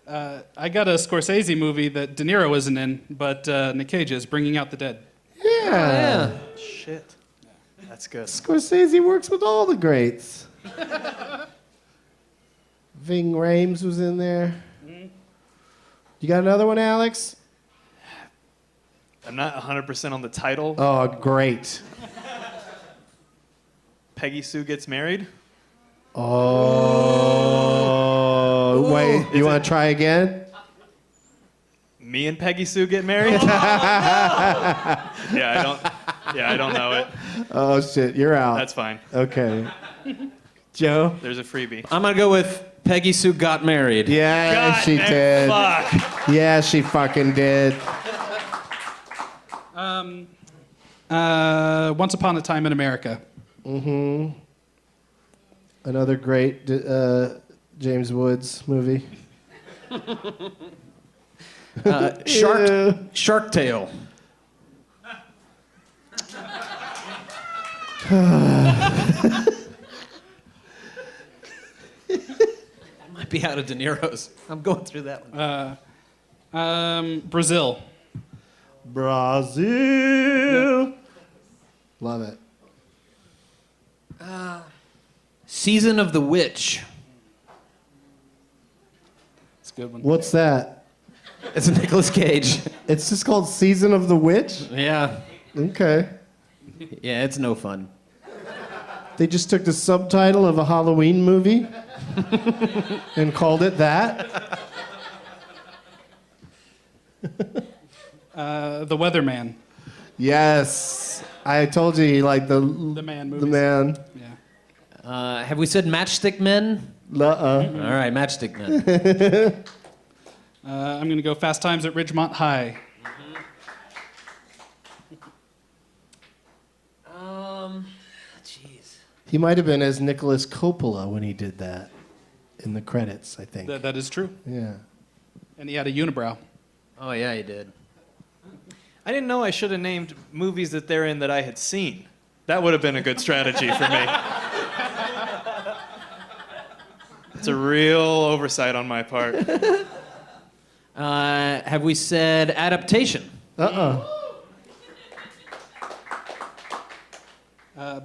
I got a Scorsese movie that De Niro isn't in, but Nick Cage is, Bringing Out the Dead. Yeah. Shit. That's good. Scorsese works with all the greats. Ving Rhames was in there. You got another one, Alex? I'm not 100% on the title. Oh, great. Peggy Sue Gets Married. Oh, wait. You want to try again? Me and Peggy Sue Get Married. Yeah, I don't know it. Oh, shit. You're out. That's fine. Okay. Joe? There's a freebie. I'm gonna go with Peggy Sue Got Married. Yeah, she did. Fuck. Yeah, she fucking did. Once Upon a Time in America. Another great James Woods movie. Shark Tale. Might be out of De Niro's. I'm going through that one. Brazil. Brazil. Love it. Season of the Witch. It's a good one. What's that? It's Nicolas Cage. It's just called Season of the Witch? Yeah. Okay. Yeah, it's no fun. They just took the subtitle of a Halloween movie and called it that. The Weatherman. Yes. I told you he liked The Man movies. the man. Yeah. Have we said Matchstick Men? Uh-uh. All right, Matchstick Men. I'm going to go Fast Times at Ridgemont High. Jeez. He might have been as Nicholas Coppola when he did that in the credits, I think. That is true. Yeah. And he had a unibrow. Oh yeah, he did. I didn't know I should have named movies that they're in that I had seen. That would have been a good strategy for me. It's a real oversight on my part. Have we said Adaptation?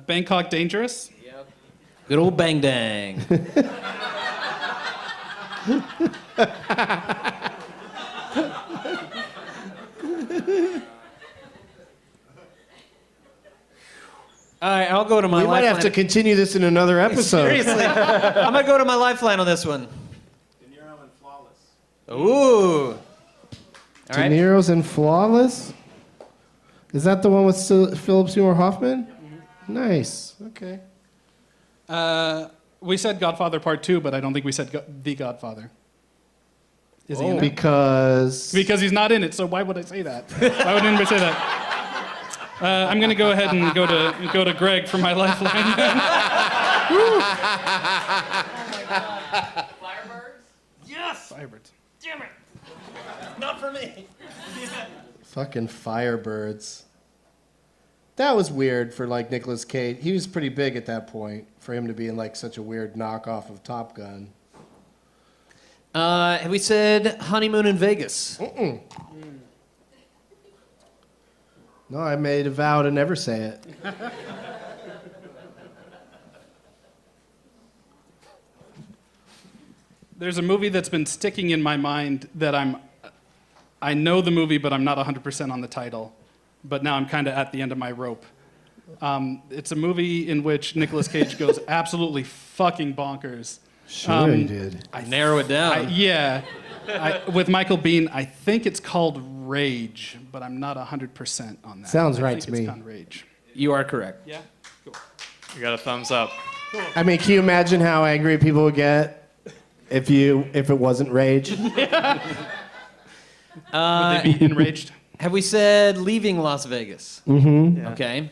Bangkok Dangerous. Good old Bang Dang. All right, I'll go to my We might lifeline. have to continue this in another episode. Seriously, I'm gonna go to my lifeline on this one. De Niro and Flawless. Ooh. All De right. Niro's in Flawless? Is that the one with Philip Seymour Hoffman? Nice. Okay. We said Godfather Part 2, but I don't think we said The Godfather. Is he in it? Because Because he's not in it, so why would I say that? Why would anybody say that? I'm going to go ahead and go to Greg for my lifeline. Firebirds? Yes. Firebirds. Damn it. Not for me. fucking Firebirds. That was weird for like Nicolas Cage. He was pretty big at that point for him to be in like such a weird knockoff of Top Gun. Have we said Honeymoon in Vegas? No, I made a vow to never say it. There's a movie that's been sticking in my mind that I know the movie, but I'm not 100% on the title. But now I'm kind of at the end of my rope. It's a movie in which Nicolas Cage goes absolutely fucking bonkers. Sure he did. Narrow it down. With Michael Biehn, I think it's called Rage, but I'm not 100% on that. Sounds I right think to it's me. called Rage. You are correct. Yeah? Cool. You got a thumbs up. I mean, can you imagine how angry people would get if it wasn't Rage? Would they be enraged? Have we said Leaving Las Vegas? Mm-hmm. Yeah. Okay.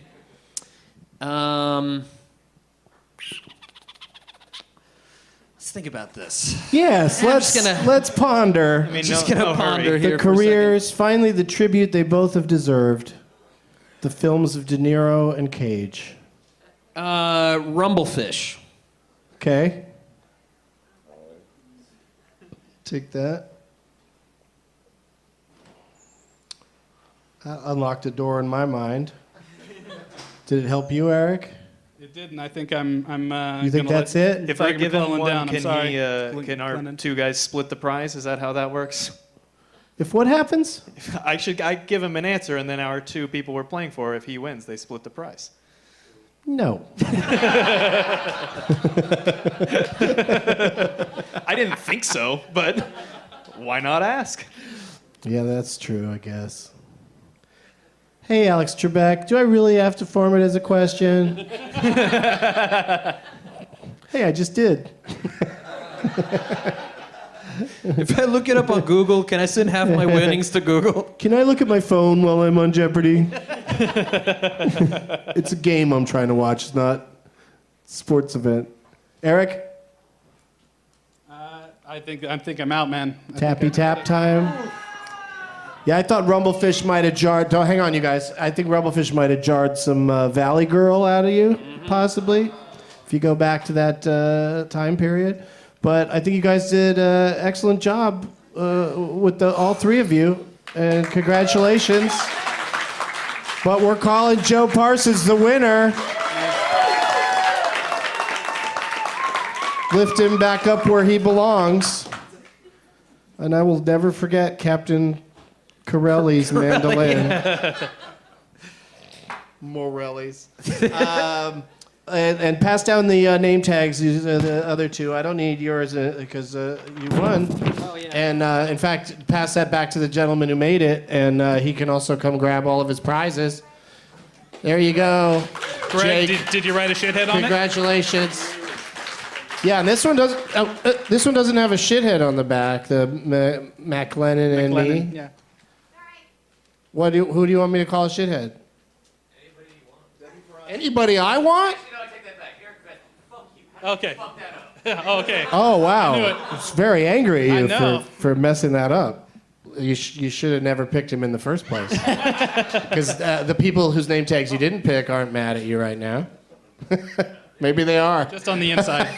Let's think about this. Yes, I'm let's just gonna- let's ponder I mean, Just no, gonna no ponder hurry. here the for a second. careers, finally the tribute they both have deserved. The films of De Niro and Cage. Rumblefish. Okay. Take that. That unlocked a door in my mind. Did it help you, Eric? It did, and I think I'm. You think that's it? If I Doug give him McClellan one, down, I'm sorry. can our two guys split the prize? Is that how that works? If what happens? I give him an answer, and then our two people we're playing for, if he wins, they split the prize. No. I didn't think so, but why not ask? Yeah, that's true, I guess. Hey, Alex Trebek, do I really have to form it as a question? Hey, I just did. If I look it up on Google, can I send half my winnings to Google? Can I look at my phone while I'm on Jeopardy? It's a game I'm trying to watch, it's not a sports event. Eric? I think I'm out, man. Tappy tap time. Yeah, I thought Rumblefish might have jarred. Oh, hang on, you guys. I think Rumblefish might have jarred some Valley Girl out of you, possibly, if you go back to that time period. But I think you guys did an excellent job with all three of you, and congratulations. But we're calling Joe Parsons the winner. Lift him back up where he belongs. And I will never forget Captain Corelli's mandolin. Morelli's. And pass down the name tags, the other two. I don't need yours because you won. Oh, yeah. And in fact, pass that back to the gentleman who made it, and he can also come grab all of his prizes. There you go. Greg, Jake. did you write a shithead on it? Congratulations. Yeah, and this one doesn't have a shithead on the back. The McLennan and me. Yeah. Who do you want me to call a shithead? Anybody you want. Anybody I want? No, I take that back. Eric Vespe. Fuck you. Okay. Fuck that up. Okay. Oh, wow. I knew it. It's very angry at I you know. for messing that up. You should have never picked him in the first place. Because the people whose name tags you didn't pick aren't mad at you right now. Maybe they are. Just on the inside.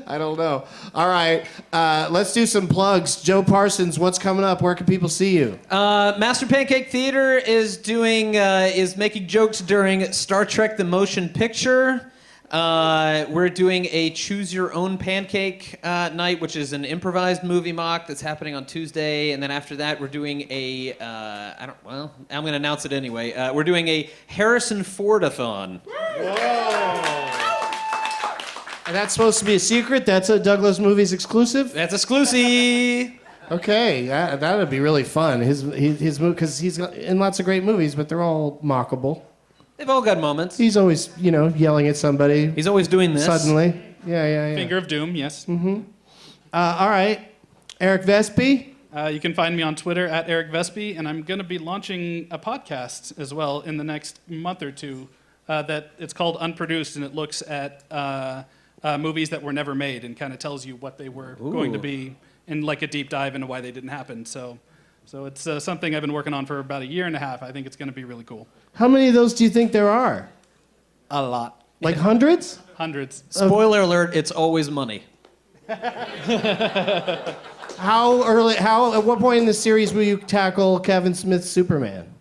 I don't know. All right. Let's do some plugs. Joe Parsons, what's coming up? Where can people see you? Master Pancake Theater is making jokes during Star Trek: The Motion Picture. We're doing a Choose Your Own Pancake night, which is an improvised movie mock that's happening on Tuesday, and then after that, we're doing I'm going to announce it anyway. We're doing a Harrison Ford-a-thon. And that's supposed to be a secret? That's a Douglas Movies exclusive? That's exclusive. Okay, that would be really fun. His because he's in lots of great movies, but they're all mockable. They've all got moments. He's always, yelling at somebody. He's always doing this. Suddenly. Yeah. Finger of Doom, yes. All right. Eric Vespe. You can find me on Twitter at Eric Vespe, and I'm going to be launching a podcast as well in the next month or two. That it's called Unproduced, and it looks at movies that were never made and kind of tells you what they were going to be in like a deep dive into why they didn't happen. So it's something I've been working on for about a year and a half. I think it's going to be really cool. How many of those do you think there are? A lot. Like hundreds? Hundreds. Spoiler alert, it's always money. At what point in the series will you tackle Kevin Smith's Superman?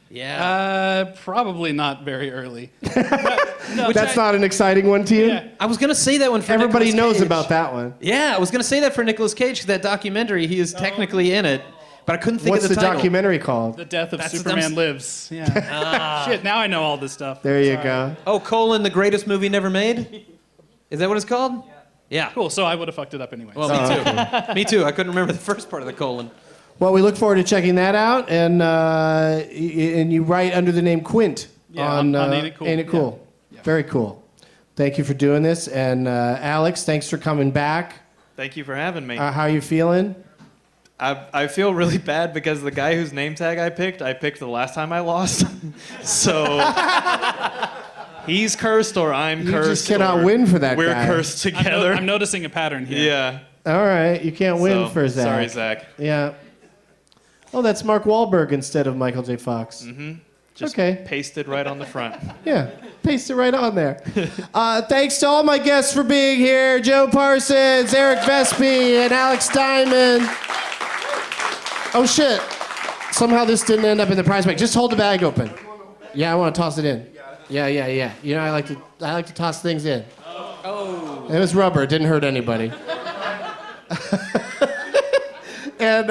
Yeah. Probably not very early. That's not an exciting one to you? Yeah. I was going to say that one for Everybody Nicolas knows Cage. about that one. Yeah, I was going to say that for Nicolas Cage, 'cause that documentary, he is technically in it, but I couldn't think What's of the title. documentary called? The Death of That's- Superman Lives. Yeah. Shit, now I know all this stuff. There you go. Oh, the greatest movie never made? Is that what it's called? Yeah. Cool, so I would have fucked it up anyway. Well, me too. Me too. I couldn't remember the first part of the colon. Well, we look forward to checking that out, and you write under the name Quint on Ain't It Cool? Ain't It Cool? Yeah. Very cool. Thank you for doing this, and Alex, thanks for coming back. Thank you for having me. How are you feeling? I feel really bad because the guy whose name tag I picked the last time I lost. So he's cursed or I'm You cursed. just cannot or win for that We're guy. cursed together. I'm noticing a pattern here. Yeah. All right, you can't win So, for Zach. Sorry, Zach. Yeah. Oh, that's Mark Wahlberg instead of Michael J. Fox. Just Okay. pasted right on the front. Yeah, paste it right on there. Thanks to all my guests for being here. Joe Parsons, Eric Vespe, and Alex Diamond. Oh, shit. Somehow this didn't end up in the prize bag. Just hold the bag open. Yeah, I want to toss it in. Yeah. You know, I like to toss things in. Oh. It was rubber. It didn't hurt anybody. And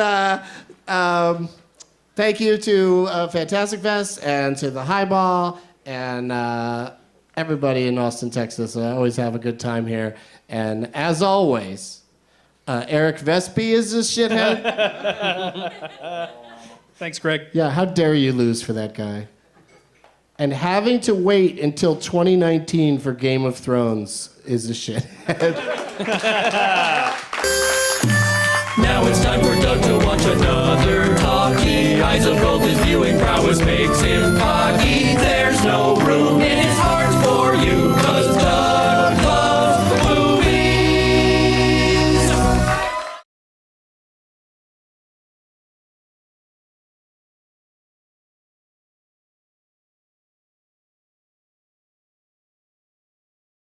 thank you to Fantastic Fest and to the Highball and everybody in Austin, Texas. I always have a good time here. And as always, Eric Vespe is this shithead. Thanks, Greg. Yeah, how dare you lose for that guy? And having to wait until 2019 for Game of Thrones is a shithead. Now it's time for Doug to watch another talkie. Eyes of gold, his viewing prowess makes him cocky. There's no room